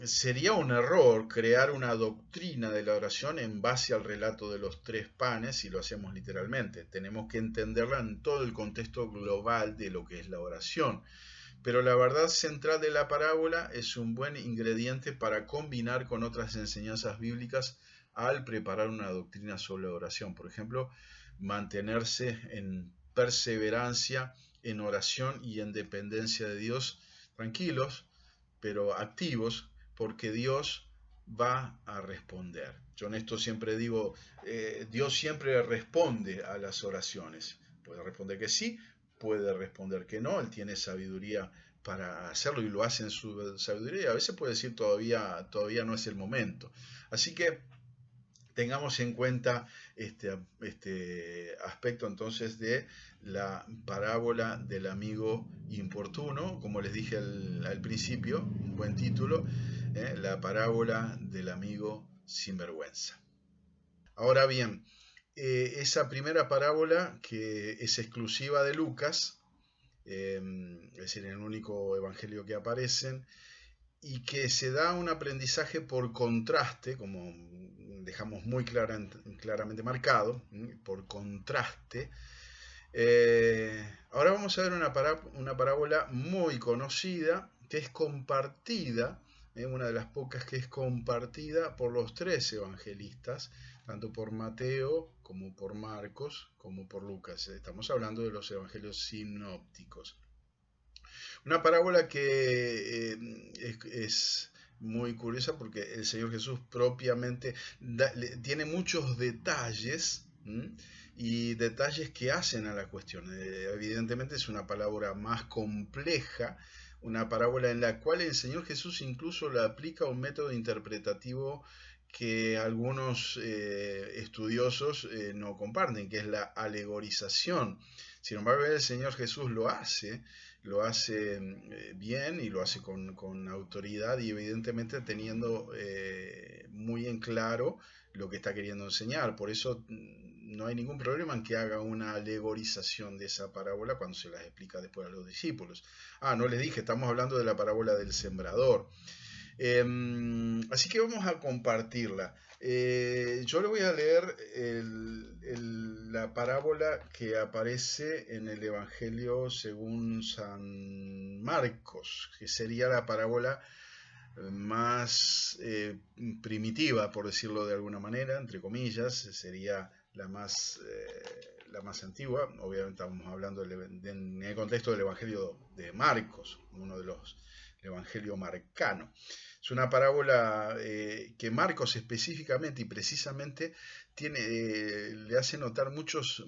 [SPEAKER 2] sería un error crear una doctrina de la oración en base al relato de los 3 panes, si lo hacemos literalmente. Tenemos que entenderla en todo el contexto global de lo que es la oración. Pero la verdad central de la parábola es un buen ingrediente para combinar con otras enseñanzas bíblicas al preparar una doctrina sobre la oración. Por ejemplo, mantenerse en perseverancia, en oración y en dependencia de Dios, tranquilos, pero activos, porque Dios va a responder. Yo en esto siempre digo, Dios siempre responde a las oraciones. Puede responder que sí, puede responder que no, Él tiene sabiduría para hacerlo y lo hace en su sabiduría, y a veces puede decir todavía no es el momento. Así que tengamos en cuenta este aspecto entonces de la parábola del amigo importuno, como les dije al principio, un buen título, la parábola del amigo sinvergüenza. Ahora bien, esa primera parábola que es exclusiva de Lucas, es decir, en el único evangelio que aparecen, y que se da un aprendizaje por contraste, como dejamos muy claramente marcado, por contraste. Ahora vamos a ver una parábola muy conocida, que es compartida, una de las pocas que es compartida por los 3 evangelistas, tanto por Mateo, como por Marcos, como por Lucas. Estamos hablando de los evangelios sinópticos. Una parábola que es muy curiosa porque el Señor Jesús propiamente tiene muchos detalles, y detalles que hacen a la cuestión. Evidentemente es una parábola más compleja, una parábola en la cual el Señor Jesús incluso le aplica un método interpretativo que algunos estudiosos no comparten, que es la alegorización. Sin embargo, el Señor Jesús lo hace bien y lo hace con autoridad y evidentemente teniendo muy en claro lo que está queriendo enseñar. Por eso no hay ningún problema en que haga una alegorización de esa parábola cuando se las explica después a los discípulos. No les dije, estamos hablando de la parábola del sembrador. Así que vamos a compartirla. Yo le voy a leer la parábola que aparece en el Evangelio según San Marcos, que sería la parábola más primitiva, por decirlo de alguna manera, entre comillas, sería la más antigua. Obviamente estamos hablando en el contexto del Evangelio de Marcos, uno de los Evangelio marcano. Es una parábola que Marcos específicamente y precisamente le hace notar muchos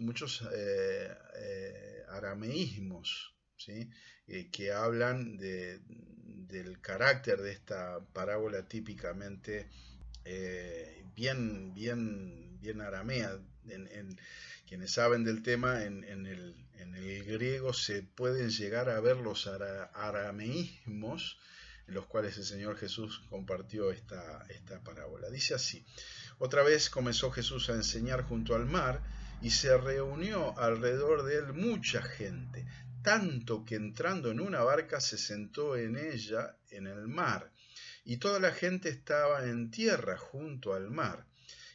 [SPEAKER 2] arameísmos, ¿sí? Que hablan del carácter de esta parábola típicamente bien aramea. Quienes saben del tema en En el griego se pueden llegar a ver los arameísmos en los cuales el Señor Jesús compartió esta parábola. Dice así: otra vez comenzó Jesús a enseñar junto al mar y se reunió alrededor de él mucha gente, tanto que entrando en una barca se sentó en ella en el mar, y toda la gente estaba en tierra junto al mar.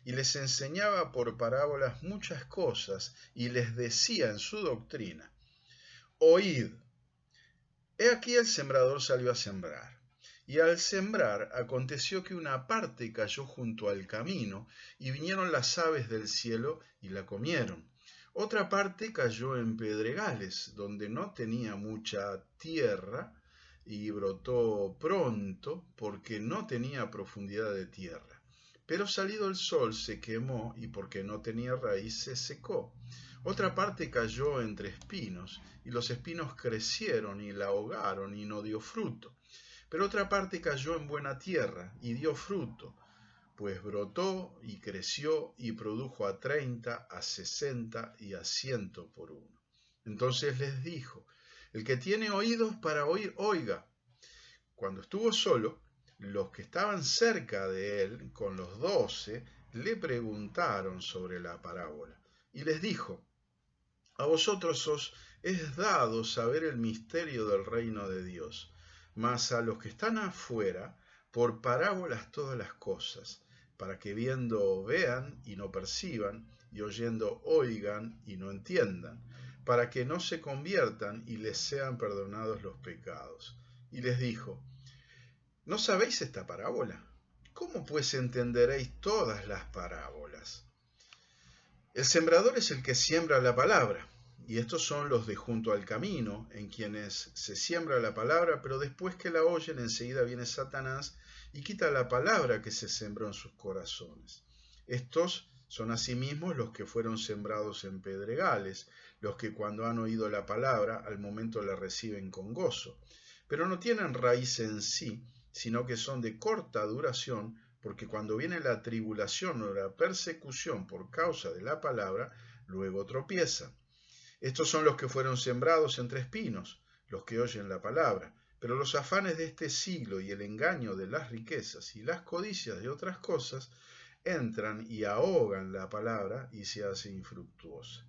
[SPEAKER 2] Y les enseñaba por parábolas muchas cosas, y les decía en su doctrina: oíd, he aquí el sembrador salió a sembrar. Y al sembrar aconteció que una parte cayó junto al camino, y vinieron las aves del cielo y la comieron. Otra parte cayó en pedregales, donde no tenía mucha tierra, y brotó pronto, porque no tenía profundidad de tierra. Pero salido el sol se quemó, y porque no tenía raíz se secó. Otra parte cayó entre espinos, y los espinos crecieron y la ahogaron, y no dio fruto. Pero otra parte cayó en buena tierra, y dio fruto, pues brotó y creció, y produjo a 30, a 60 y a 100 por uno. Entonces les dijo: el que tiene oídos para oír, oiga. Cuando estuvo solo, los que estaban cerca de él, con los 12, le preguntaron sobre la parábola. Y les dijo: a vosotros os es dado saber el misterio del reino de Dios, mas a los que están afuera, por parábolas todas las cosas, para que viendo vean y no perciban, y oyendo oigan y no entiendan, para que no se conviertan y les sean perdonados los pecados. Y les dijo: ¿no sabéis esta parábola? ¿Cómo pues entenderéis todas las parábolas? El sembrador es el que siembra la palabra, y estos son los de junto al camino, en quienes se siembra la palabra, pero después que la oyen, enseguida viene Satanás y quita la palabra que se sembró en sus corazones. Estos son asimismo los que fueron sembrados en pedregales, los que cuando han oído la palabra, al momento la reciben con gozo, pero no tienen raíz en sí, sino que son de corta duración, porque cuando viene la tribulación o la persecución por causa de la palabra, luego tropiezan. Estos son los que fueron sembrados entre espinos, los que oyen la palabra, pero los afanes de este siglo y el engaño de las riquezas y las codicias de otras cosas entran y ahogan la palabra y se hace infructuosa.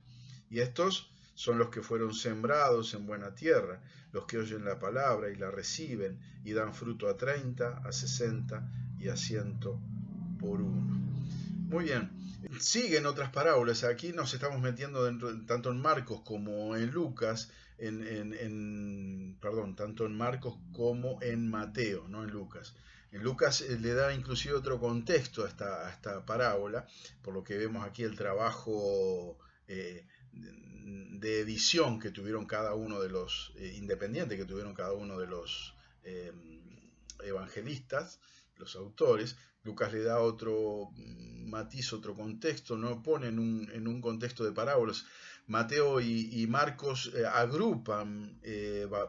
[SPEAKER 2] Y estos son los que fueron sembrados en buena tierra, los que oyen la palabra y la reciben y dan fruto a 30, a 60 y a 100 por uno. Muy bien, siguen otras parábolas. Aquí nos estamos metiendo tanto en Marcos como en Lucas, tanto en Marcos como en Mateo, no en Lucas. En Lucas le da inclusive otro contexto a esta parábola, por lo que vemos aquí el trabajo de edición que tuvieron cada uno de los independientes, que tuvieron cada uno de los evangelistas, los autores. Lucas le da otro matiz, otro contexto, no pone en un contexto de parábolas. Mateo y Marcos agrupan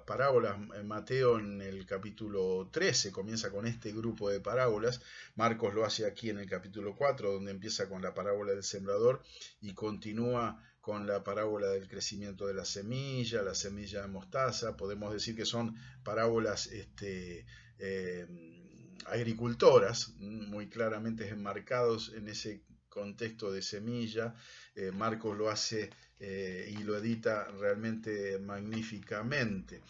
[SPEAKER 2] parábolas. Mateo en el capítulo 13 comienza con este grupo de parábolas. Marcos lo hace aquí en el capítulo 4, donde empieza con la parábola del sembrador y continúa con la parábola del crecimiento de la semilla de mostaza. Podemos decir que son parábolas agricultoras, muy claramente enmarcados en ese contexto de semilla. Marcos lo hace y lo edita realmente magníficamente.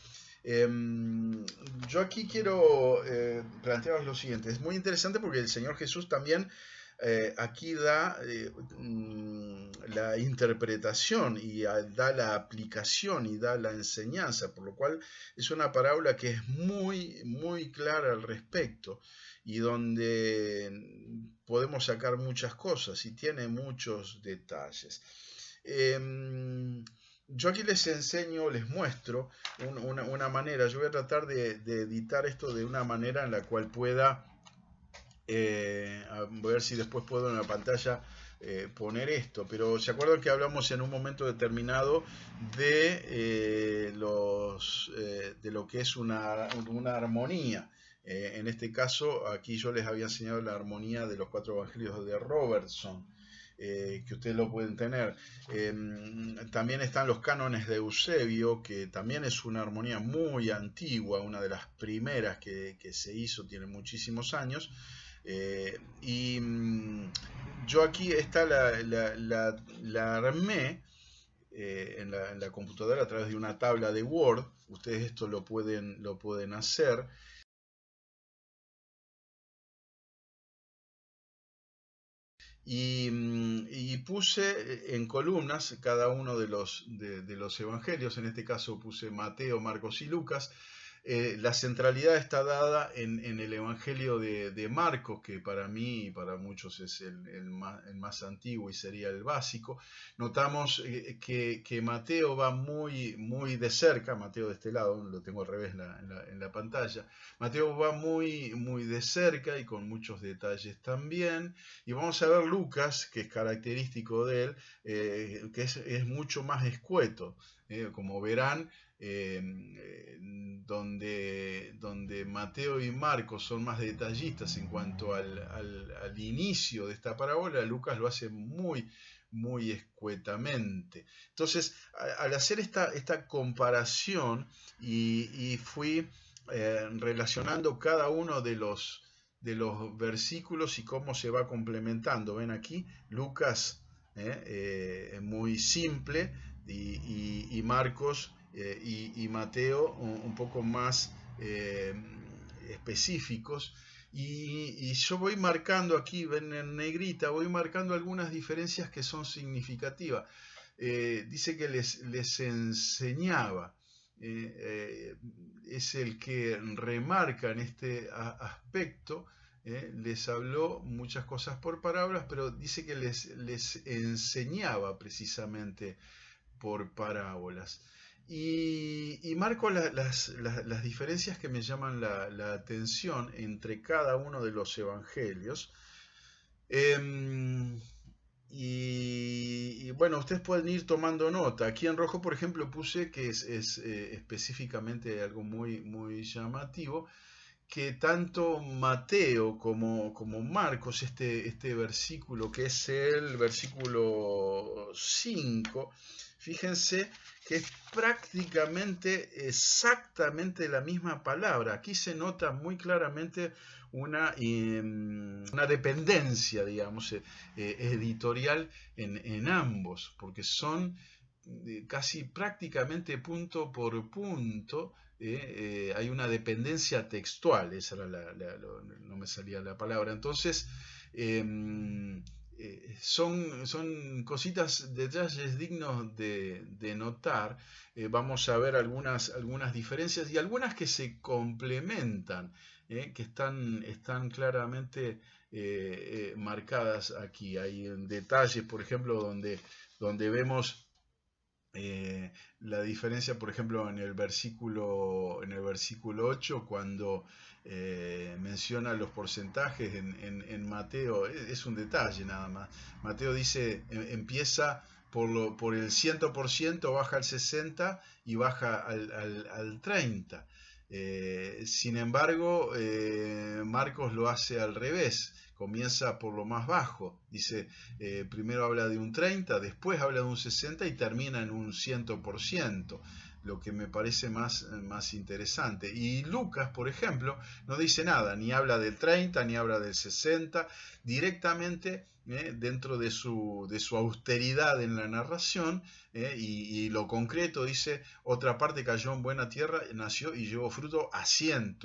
[SPEAKER 2] Yo aquí quiero plantearos lo siguiente. Es muy interesante porque el Señor Jesús también aquí da la interpretación y da la aplicación y da la enseñanza, por lo cual es una parábola que es muy, muy clara al respecto y donde podemos sacar muchas cosas y tiene muchos detalles. Yo aquí les enseño, les muestro una manera. Yo voy a tratar de editar esto de una manera en la cual pueda voy a ver si después puedo en la pantalla poner esto, pero se acuerdan que hablamos en un momento determinado de lo que es una armonía. En este caso, aquí yo les había enseñado la armonía de los 4 evangelios de Robertson. que ustedes lo pueden tener. También están los cánones de Eusebio, que también es una armonía muy antigua, una de las primeras que se hizo, tiene muchísimos años. Y yo aquí esta la armé en la computadora a través de una tabla de Word. Ustedes esto lo pueden hacer. Y puse en columnas cada uno de los evangelios. En este caso puse Mateo, Marcos y Lucas. La centralidad está dada en el Evangelio de Marcos, que para mí y para muchos es el más antiguo y sería el básico. Notamos que Mateo va muy de cerca, Mateo de este lado, lo tengo al revés en la pantalla. Mateo va muy de cerca y con muchos detalles también. Y vamos a ver Lucas, que es característico de él, que es mucho más escueto. Como verán, donde Mateo y Marcos son más detallistas en cuanto al inicio de esta parábola, Lucas lo hace muy escuetamente. Entonces, al hacer esta comparación y fui relacionando cada uno de los versículos y cómo se va complementando. Ven aquí, Lucas muy simple y Marcos y Mateo un poco más específicos. Y yo voy marcando aquí, ven en negrita, voy marcando algunas diferencias que son significativas. Dice que les enseñaba. Es el que remarca en este aspecto. Les habló muchas cosas por palabras, pero dice que les enseñaba precisamente por parábolas. Y marco las diferencias que me llaman la atención entre cada uno de los evangelios. Y bueno, ustedes pueden ir tomando nota. Aquí en rojo, por ejemplo, puse que es específicamente algo muy llamativo, que tanto Mateo como Marcos, este versículo, que es el versículo 5, fíjense que es prácticamente exactamente la misma palabra. Aquí se nota muy claramente una dependencia, digamos, editorial en ambos, porque son casi prácticamente punto por punto. Hay una dependencia textual, esa era no me salía la palabra. Entonces, son cositas, detalles dignos de notar. Vamos a ver algunas diferencias y algunas que se complementan, que están claramente marcadas aquí. Hay detalles, por ejemplo, donde vemos la diferencia, por ejemplo, en el versículo 8, cuando menciona los porcentajes en Mateo, es un detalle nada más. Mateo dice, empieza por el 100%, baja al 60% y baja al 30%. Sin embargo, Marcos lo hace al revés. Comienza por lo más bajo, dice, primero habla de un 30, después habla de un 60 y termina en un 100%, lo que me parece más interesante. Y Lucas, por ejemplo, no dice nada, ni habla del 30, ni habla del 60, directamente dentro de su austeridad en la narración, y lo concreto dice, otra parte cayó en buena tierra, nació y llevó fruto a 100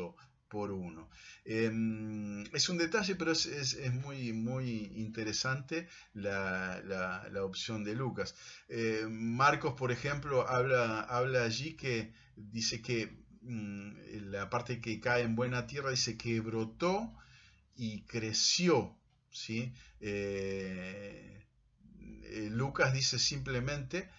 [SPEAKER 2] por 1. Es un detalle, pero es muy interesante la opción de Lucas. Marcos, por ejemplo, habla allí que dice que la parte que cae en buena tierra dice que brotó y creció, ¿sí? Lucas dice simplemente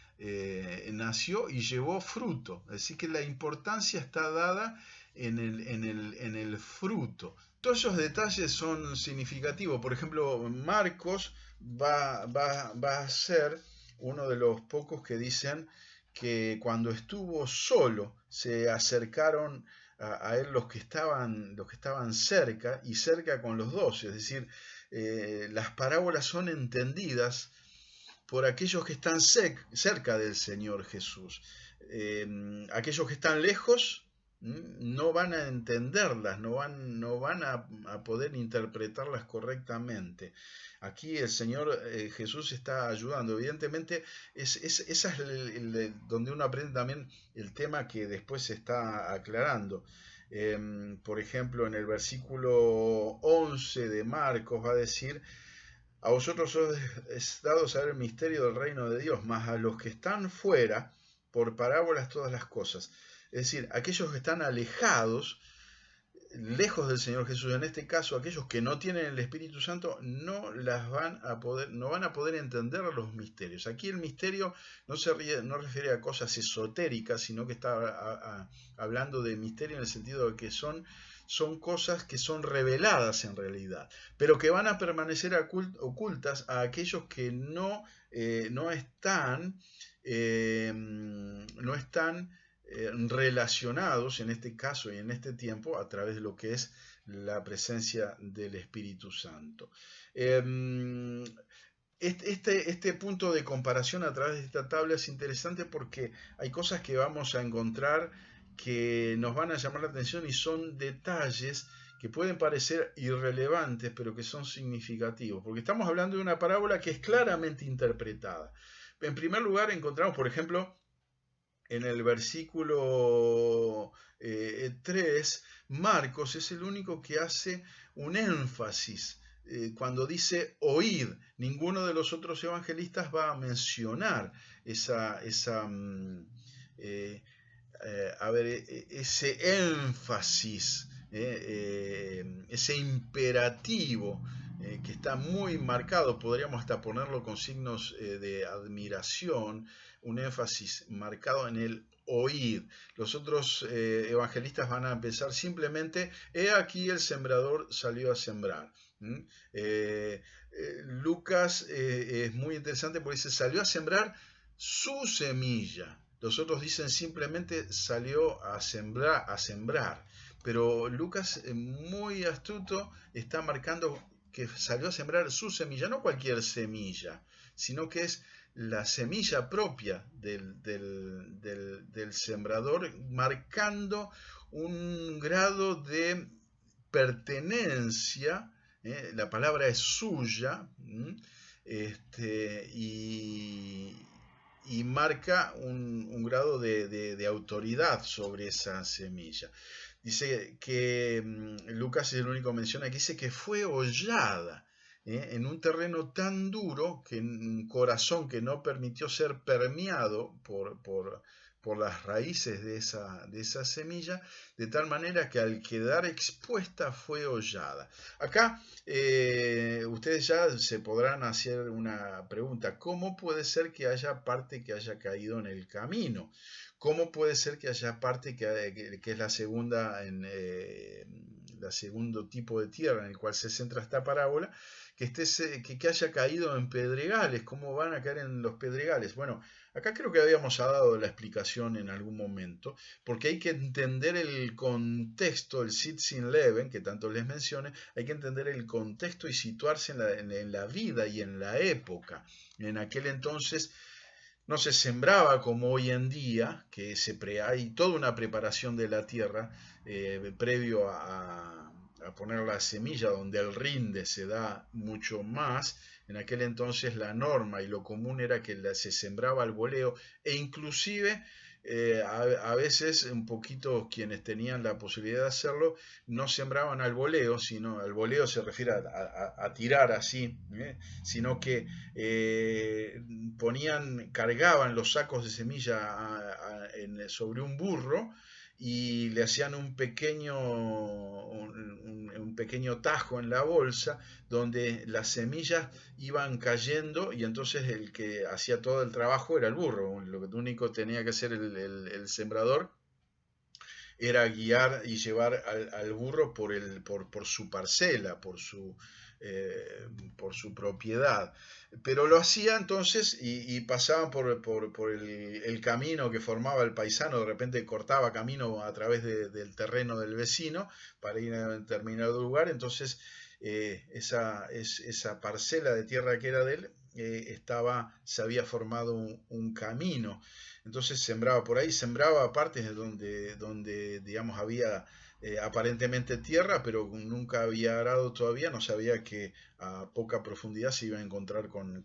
[SPEAKER 2] nació y llevó fruto. Así que la importancia está dada en el fruto. Todos esos detalles son significativos. Por ejemplo, Marcos va a ser uno de los pocos que dicen que cuando estuvo solo se acercaron a él los que estaban cerca, y cerca con los 12, es decir, las parábolas son entendidas por aquellos que están cerca del Señor Jesús. Aquellos que están lejos no van a entenderlas, no van a poder interpretarlas correctamente. Aquí el Señor Jesús está ayudando. Evidentemente, esa es donde uno aprende también el tema que después se está aclarando. Por ejemplo, en el versículo 11 de Marcos va a decir: a vosotros os es dado saber el misterio del reino de Dios, mas a los que están fuera, por parábolas todas las cosas. Es decir, aquellos que están alejados, lejos del Señor Jesús, en este caso aquellos que no tienen el Espíritu Santo, no van a poder entender los misterios. Aquí el misterio no refiere a cosas esotéricas, sino que está hablando de misterio en el sentido de que son cosas que son reveladas en realidad, pero que van a permanecer ocultas a aquellos que no están relacionados en este caso y en este tiempo a través de lo que es la presencia del Espíritu Santo. Este punto de comparación a través de esta tabla es interesante porque hay cosas que vamos a encontrar que nos van a llamar la atención y son detalles que pueden parecer irrelevantes, pero que son significativos, porque estamos hablando de una parábola que es claramente interpretada. En primer lugar, encontramos, por ejemplo, en el versículo 3, Marcos es el único que hace un énfasis cuando dice oíd. Ninguno de los otros evangelistas va a mencionar ese énfasis, ese imperativo que está muy marcado. Podríamos hasta ponerlo con signos de admiración, un énfasis marcado en el oír. Los otros evangelistas van a empezar simplemente: he aquí el sembrador salió a sembrar. Lucas es muy interesante porque dice: salió a sembrar su semilla. Los otros dicen simplemente salió a sembrar. Pero Lucas, muy astuto, está marcando que salió a sembrar su semilla, no cualquier semilla, sino que es la semilla propia del sembrador, marcando un grado de pertenencia. La palabra es suya, y marca un grado de autoridad sobre esa semilla. Dice que Lucas es el único que menciona que dice que fue hollada en un terreno tan duro, que un corazón que no permitió ser permeado por las raíces de esa semilla, de tal manera que al quedar expuesta fue hollada. Acá ustedes ya se podrán hacer una pregunta: ¿cómo puede ser que haya parte que haya caído en el camino? ¿Cómo puede ser que haya parte que es la segundo tipo de tierra en el cual se centra esta parábola, que haya caído en pedregales? ¿Cómo van a caer en los pedregales? Bueno, acá creo que habíamos dado la explicación en algún momento, porque hay que entender el contexto, el Sitzin Leben, que tanto les mencioné. Hay que entender el contexto y situarse en la vida y en la época. En aquel entonces no se sembraba como hoy en día, que hay toda una preparación de la tierra previo a poner la semilla, donde el rinde se da mucho más. En aquel entonces la norma y lo común era que se sembraba al voleo, e inclusive a veces un poquito quienes tenían la posibilidad de hacerlo no sembraban al voleo, sino al voleo se refiere a tirar así, sino que cargaban los sacos de semilla sobre un burro y le hacían un pequeño tajo en la bolsa donde las semillas iban cayendo, y entonces el que hacía todo el trabajo era el burro. Lo único que tenía que hacer el sembrador era guiar y llevar al burro por su parcela, por su propiedad. Pero lo hacía entonces y pasaban por el camino que formaba el paisano, de repente cortaba camino a través del terreno del vecino para ir a un determinado lugar, entonces esa parcela de tierra que era de él, se había formado un camino, entonces sembraba por ahí, sembraba partes donde digamos había aparentemente tierra, pero nunca había arado todavía, no sabía que a poca profundidad se iba a encontrar con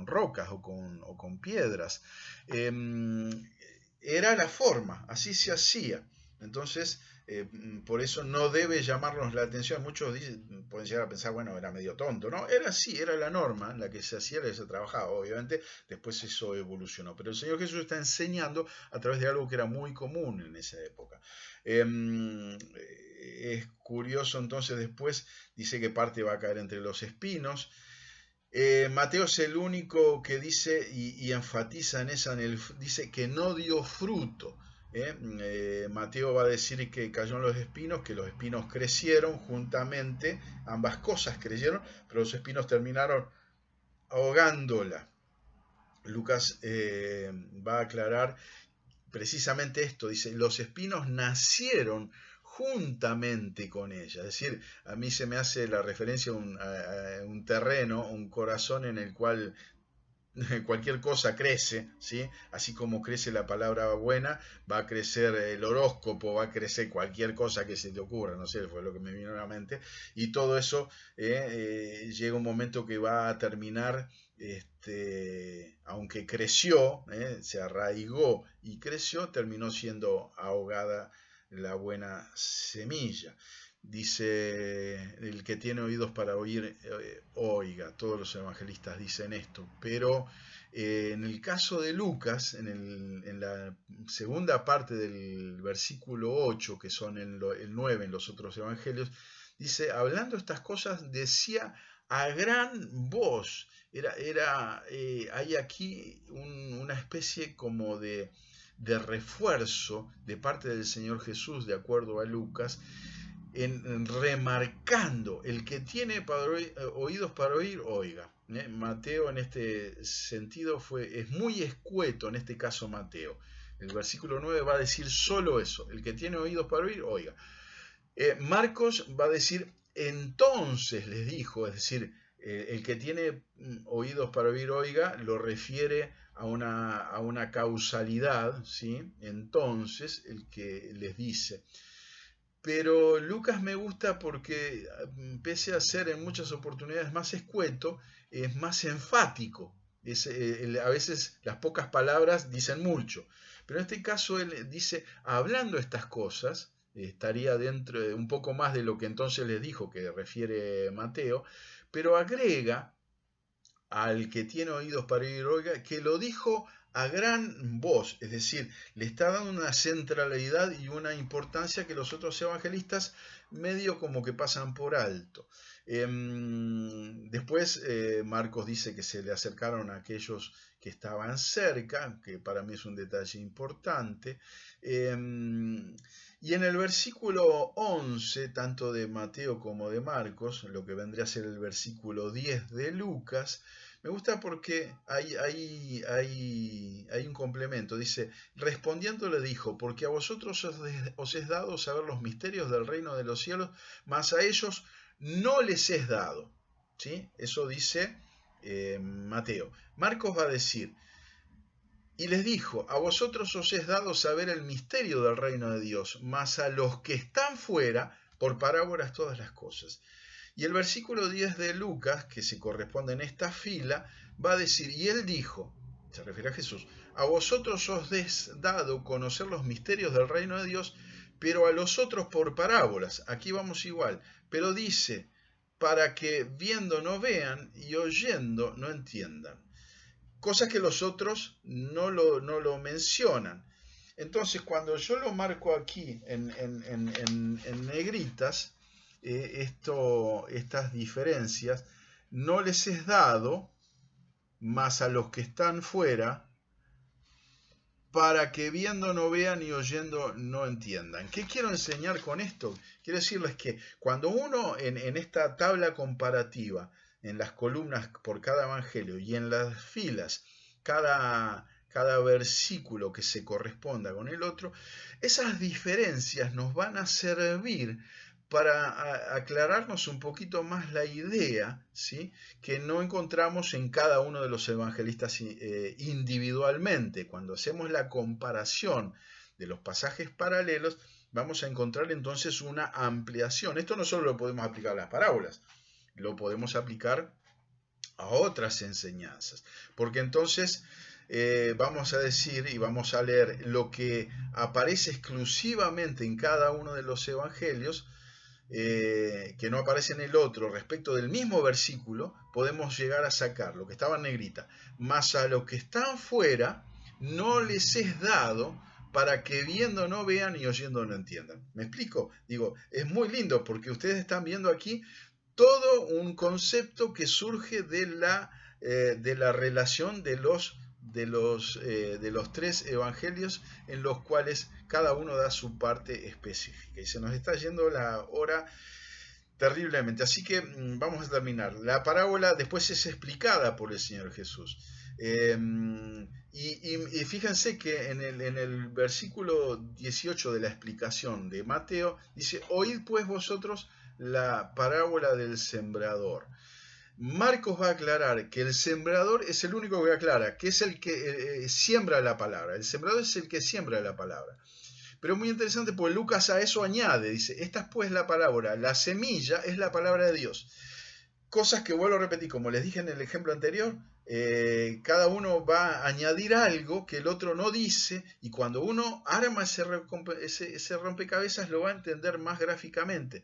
[SPEAKER 2] rocas o con piedras. Era la forma, así se hacía. Entonces, por eso no debe llamarnos la atención. Muchos pueden llegar a pensar, bueno, era medio tonto, ¿no? Era así, era la norma, la que se hacía, la que se trabajaba. Obviamente, después eso evolucionó. Pero el Señor Jesús está enseñando a través de algo que era muy común en esa época. Es curioso, entonces, después dice que parte va a caer entre los espinos. Mateo es el único que dice y enfatiza en esa, dice que no dio fruto. Mateo va a decir que cayó en los espinos, que los espinos crecieron juntamente, ambas cosas crecieron, pero los espinos terminaron ahogándola. Lucas va a aclarar precisamente esto, dice, los espinos nacieron juntamente con ella, es decir, a mí se me hace la referencia a un terreno, un corazón en el cual cualquier cosa crece, ¿sí? Así como crece la palabra buena, va a crecer el horóscopo, va a crecer cualquier cosa que se te ocurra, no sé, fue lo que me vino a la mente, y todo eso llega un momento que va a terminar, aunque creció, se arraigó y creció, terminó siendo ahogada la buena semilla. Dice, el que tiene oídos para oír, oiga. Todos los evangelistas dicen esto. Pero en el caso de Lucas, en la segunda parte del versículo 8, que son el 9 en los otros evangelios, dice, hablando estas cosas, decía a gran voz. Hay aquí una especie como de refuerzo de parte del Señor Jesús, de acuerdo a Lucas, en remarcando, el que tiene oídos para oír, oiga. Mateo en este sentido es muy escueto, en este caso Mateo. El versículo 9 va a decir solo eso, el que tiene oídos para oír, oiga. Marcos va a decir, entonces les dijo, es decir, el que tiene oídos para oír, oiga, lo refiere a una causalidad, ¿sí? Entonces, el que les dice. Pero Lucas me gusta porque, pese a ser en muchas oportunidades más escueto, es más enfático. A veces las pocas palabras dicen mucho. Pero en este caso él dice, hablando estas cosas, estaría dentro de un poco más de lo que entonces les dijo, que refiere Mateo, pero agrega al que tiene oídos para oír, oiga, que lo dijo a gran voz, es decir, le está dando una centralidad y una importancia que los otros evangelistas medio como que pasan por alto. Después Marcos dice que se le acercaron a aquellos que estaban cerca, que para mí es un detalle importante. Y en el versículo 11, tanto de Mateo como de Marcos, lo que vendría a ser el versículo 10 de Lucas, me gusta porque hay un complemento. Dice, respondiendo le dijo, porque a vosotros os es dado saber los misterios del reino de los cielos, mas a ellos no les es dado. ¿Sí? Eso dice Mateo. Marcos va a decir, y les dijo, a vosotros os es dado saber el misterio del reino de Dios, mas a los que están fuera, por parábolas todas las cosas. Y el versículo 10 de Lucas, que se corresponde en esta fila, va a decir, y él dijo, se refiere a Jesús, a vosotros os es dado conocer los misterios del reino de Dios, pero a los otros por parábolas. Aquí vamos igual, pero dice, para que viendo no vean y oyendo no entiendan. Cosas que los otros no lo mencionan. Entonces, cuando yo lo marco aquí en negritas, estas diferencias, no les es dado, más a los que están fuera, para que viendo no vean y oyendo no entiendan. ¿Qué quiero enseñar con esto? Quiero decirles que cuando uno en esta tabla comparativa, en las columnas por cada evangelio y en las filas, cada versículo que se corresponda con el otro, esas diferencias nos van a servir para aclararnos un poquito más la idea, ¿sí?, que no encontramos en cada uno de los evangelistas individualmente. Cuando hacemos la comparación de los pasajes paralelos, vamos a encontrar entonces una ampliación. Esto no solo lo podemos aplicar a las parábolas, lo podemos aplicar a otras enseñanzas, porque entonces vamos a decir y vamos a leer lo que aparece exclusivamente en cada uno de los evangelios, que no aparece en el otro respecto del mismo versículo, podemos llegar a sacar lo que estaba en negrita, mas a los que están fuera no les es dado para que viendo no vean y oyendo no entiendan. ¿Me explico? Digo, es muy lindo porque ustedes están viendo aquí todo un concepto que surge de la relación de los tres evangelios, en los cuales cada uno da su parte específica. Y se nos está yendo la hora terriblemente, así que vamos a terminar. La parábola después es explicada por el Señor Jesús. Y fíjense que en el versículo 18 de la explicación de Mateo dice: oíd pues vosotros la parábola del sembrador. Marcos va a aclarar que el sembrador es el único que aclara, que es el que siembra la palabra. El sembrador es el que siembra la palabra. Pero es muy interesante porque Lucas a eso añade, dice: esta es pues la parábola, la semilla es la palabra de Dios. Cosas que vuelvo a repetir, como les dije en el ejemplo anterior, cada uno va a añadir algo que el otro no dice, y cuando uno arma ese rompecabezas lo va a entender más gráficamente.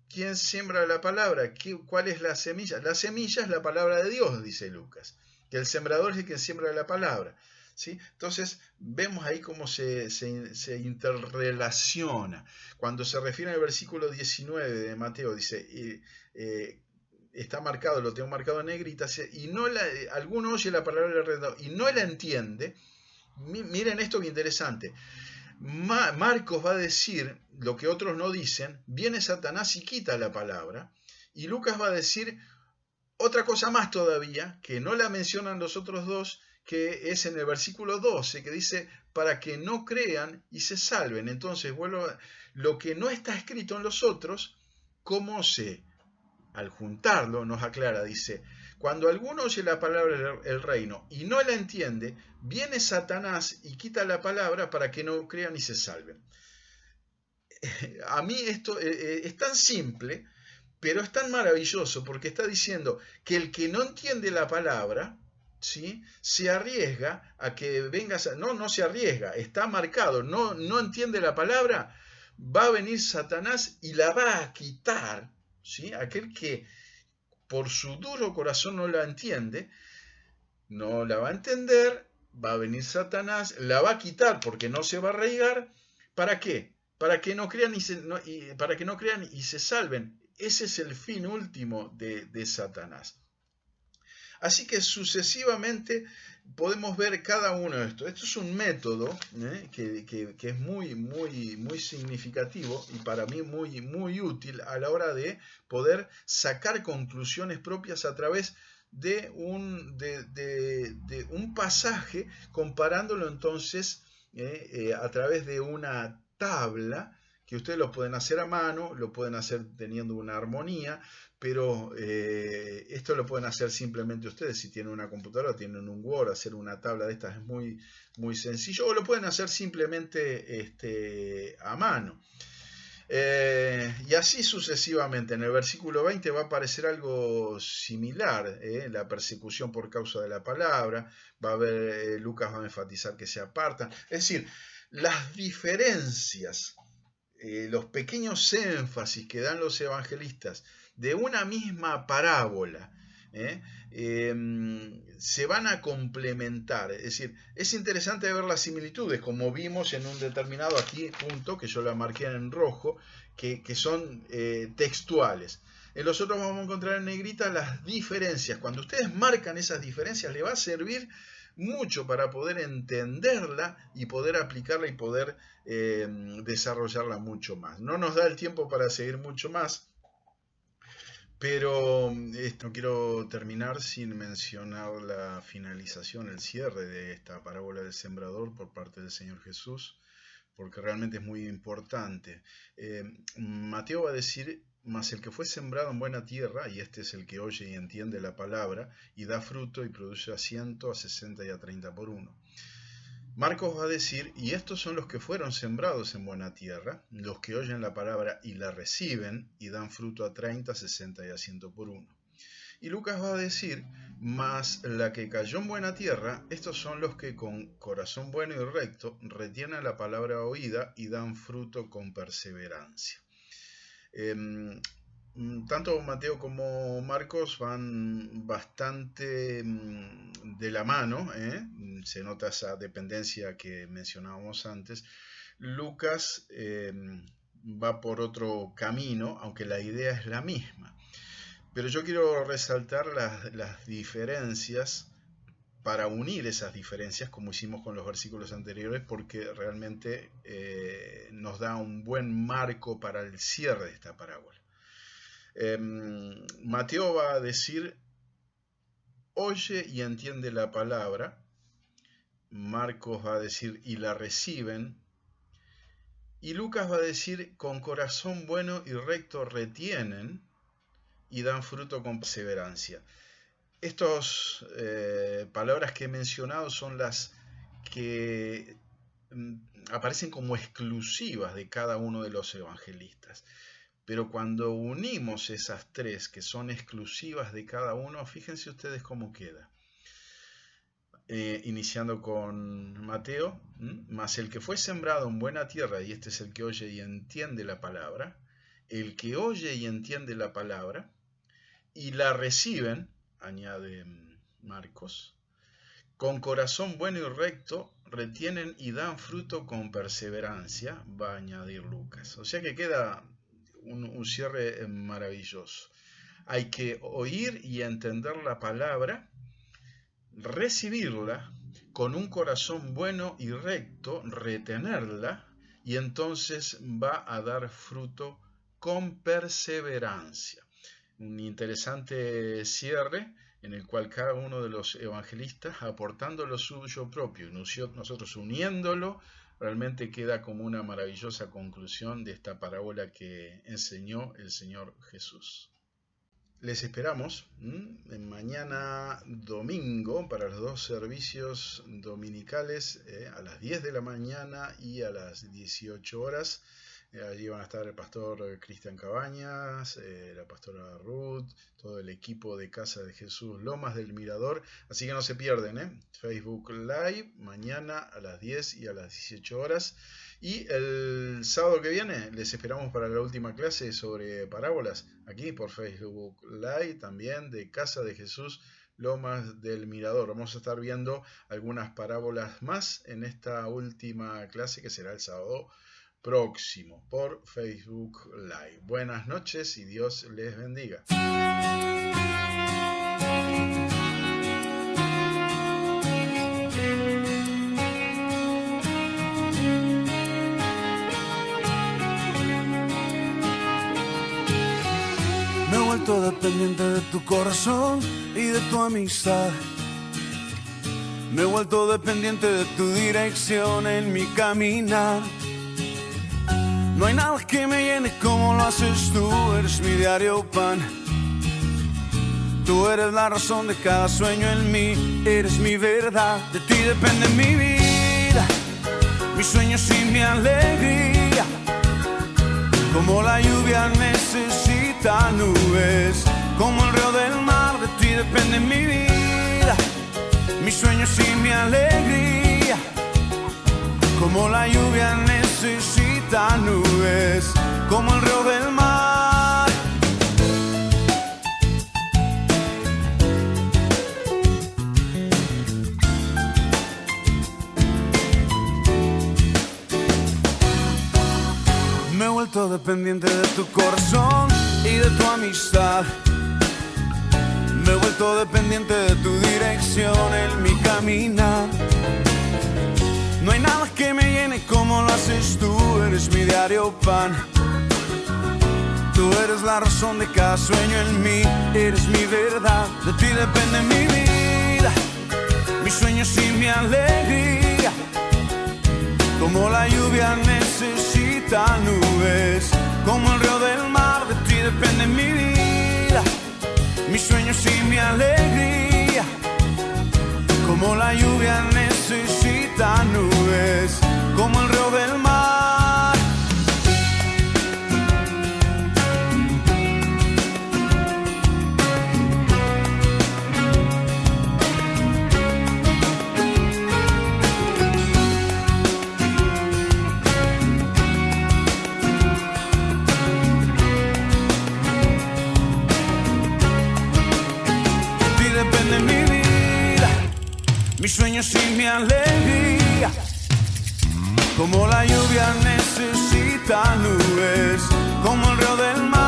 [SPEAKER 2] ¿Quién siembra la palabra? ¿Cuál es la semilla? La semilla es la palabra de Dios, dice Lucas, que el sembrador es el que siembra la palabra, ¿sí? Entonces vemos ahí cómo se interrelaciona. Cuando se refiere al versículo 19 de Mateo, dice, está marcado, lo tengo marcado en negrita, y alguno oye la palabra del Redentor y no la entiende. Miren esto que interesante. Marcos va a decir lo que otros no dicen, viene Satanás y quita la palabra, y Lucas va a decir otra cosa más todavía, que no la mencionan los otros dos, que es en el versículo 12, que dice: para que no crean y se salven. Entonces, lo que no está escrito en los otros, al juntarlo, nos aclara, dice: cuando alguno oye la palabra del reino y no la entiende, viene Satanás y quita la palabra para que no crean y se salven. A mí esto es tan simple, pero es tan maravilloso, porque está diciendo que el que no entiende la palabra, ¿sí?, se arriesga a que venga... No se arriesga, está marcado, no entiende la palabra, va a venir Satanás y la va a quitar, ¿sí? Aquel que por su duro corazón no la entiende, no la va a entender, va a venir Satanás, la va a quitar porque no se va a arraigar. ¿Para qué? Para que no crean y se salven. Ese es el fin último de Satanás. Así que sucesivamente podemos ver cada uno de estos. Esto es un método que es muy, muy, muy significativo y para mí muy, muy útil a la hora de poder sacar conclusiones propias a través de un pasaje, comparándolo entonces a través de una tabla, que ustedes lo pueden hacer a mano, lo pueden hacer teniendo una armonía, pero esto lo pueden hacer simplemente ustedes si tienen una computadora, tienen un Word. Hacer una tabla de estas es muy, muy sencillo, o lo pueden hacer simplemente a mano. Y así sucesivamente. En el versículo 20 va a aparecer algo similar, la persecución por causa de la palabra. Va a haber, Lucas va a enfatizar que se apartan. Es decir, las diferencias, los pequeños énfasis que dan los evangelistas de una misma parábola, se van a complementar. Es decir, es interesante ver las similitudes, como vimos en un determinado aquí punto, que yo la marqué en rojo, que son textuales. En los otros vamos a encontrar en negrita las diferencias. Cuando ustedes marcan esas diferencias, le va a servir mucho para poder entenderla y poder aplicarla y poder desarrollarla mucho más. No nos da el tiempo para seguir mucho más, pero no quiero terminar sin mencionar la finalización, el cierre de esta parábola del sembrador por parte del Señor Jesús, porque realmente es muy importante. Mateo va a decir: mas el que fue sembrado en buena tierra, y este es el que oye y entiende la palabra, y da fruto y produce a 100, a 60 y a 30 por uno. Marcos va a decir: y estos son los que fueron sembrados en buena tierra, los que oyen la palabra y la reciben, y dan fruto a 30, 60 y a 100 por uno. Y Lucas va a decir: mas la que cayó en buena tierra, estos son los que con corazón bueno y recto retienen la palabra oída y dan fruto con perseverancia. Tanto Mateo como Marcos van bastante de la mano, se nota esa dependencia que mencionábamos antes. Lucas va por otro camino, aunque la idea es la misma. Pero yo quiero resaltar las diferencias para unir esas diferencias, como hicimos con los versículos anteriores, porque realmente nos da un buen marco para el cierre de esta parábola. Mateo va a decir: oye y entiende la palabra. Marcos va a decir: y la reciben. Y Lucas va a decir: con corazón bueno y recto retienen y dan fruto con perseverancia. Estas palabras que he mencionado son las que aparecen como exclusivas de cada uno de los evangelistas. Pero cuando unimos esas tres que son exclusivas de cada uno, fíjense ustedes cómo queda. Iniciando con Mateo: mas el que fue sembrado en buena tierra, y este es el que oye y entiende la palabra, el que oye y entiende la palabra, y la reciben, añade Marcos, con corazón bueno y recto retienen y dan fruto con perseverancia, va a añadir Lucas. O sea que queda un cierre maravilloso. Hay que oír y entender la palabra, recibirla con un corazón bueno y recto, retenerla, y entonces va a dar fruto con perseverancia. Un interesante cierre en el cual cada uno de los evangelistas, aportando lo suyo propio y nosotros uniéndolo, realmente queda como una maravillosa conclusión de esta parábola que enseñó el Señor Jesús. Les esperamos mañana domingo para los dos servicios dominicales a las 10 de la mañana y a las 18 horas. Allí van a estar el pastor Cristian Cabañas, la pastora Ruth, todo el equipo de Casa de Jesús Lomas del Mirador. Así que no se pierden, Facebook Live, mañana a las 10 y a las 18 horas. Y el sábado que viene les esperamos para la última clase sobre parábolas, aquí por Facebook Live, también de Casa de Jesús Lomas del Mirador. Vamos a estar viendo algunas parábolas más en esta última clase que será el sábado próximo por Facebook Live. Buenas noches y Dios les bendiga.
[SPEAKER 1] Me he vuelto dependiente de tu corazón y de tu amistad. Me he vuelto dependiente de tu dirección en mi caminar. No hay nada que me llene como lo haces tú, eres mi diario pan. Tú eres la razón de cada sueño en mí, eres mi verdad. De ti depende mi vida, mis sueños y mi alegría. Como la lluvia necesita nubes, como el río del mar, de ti depende mi vida, mis sueños y mi alegría. Como la lluvia necesita nubes, como el río del mar. Me he vuelto dependiente de tu corazón y de tu amistad. Me he vuelto siento dependiente de tu dirección en mi caminar. No hay nada que me llene como lo haces tú, eres mi diario pan. Tú eres la razón de cada sueño en mí, eres mi verdad, de ti depende mi vida, mis sueños y mi alegría. Como la lluvia necesita nubes, como el río del mar, de ti depende mi vida, mis sueños y mi alegría. Como la lluvia necesita nubes, como el río del mar. De ti depende mi vida, mis sueños y mi alegría. Como la lluvia necesita nubes, como el río del mar.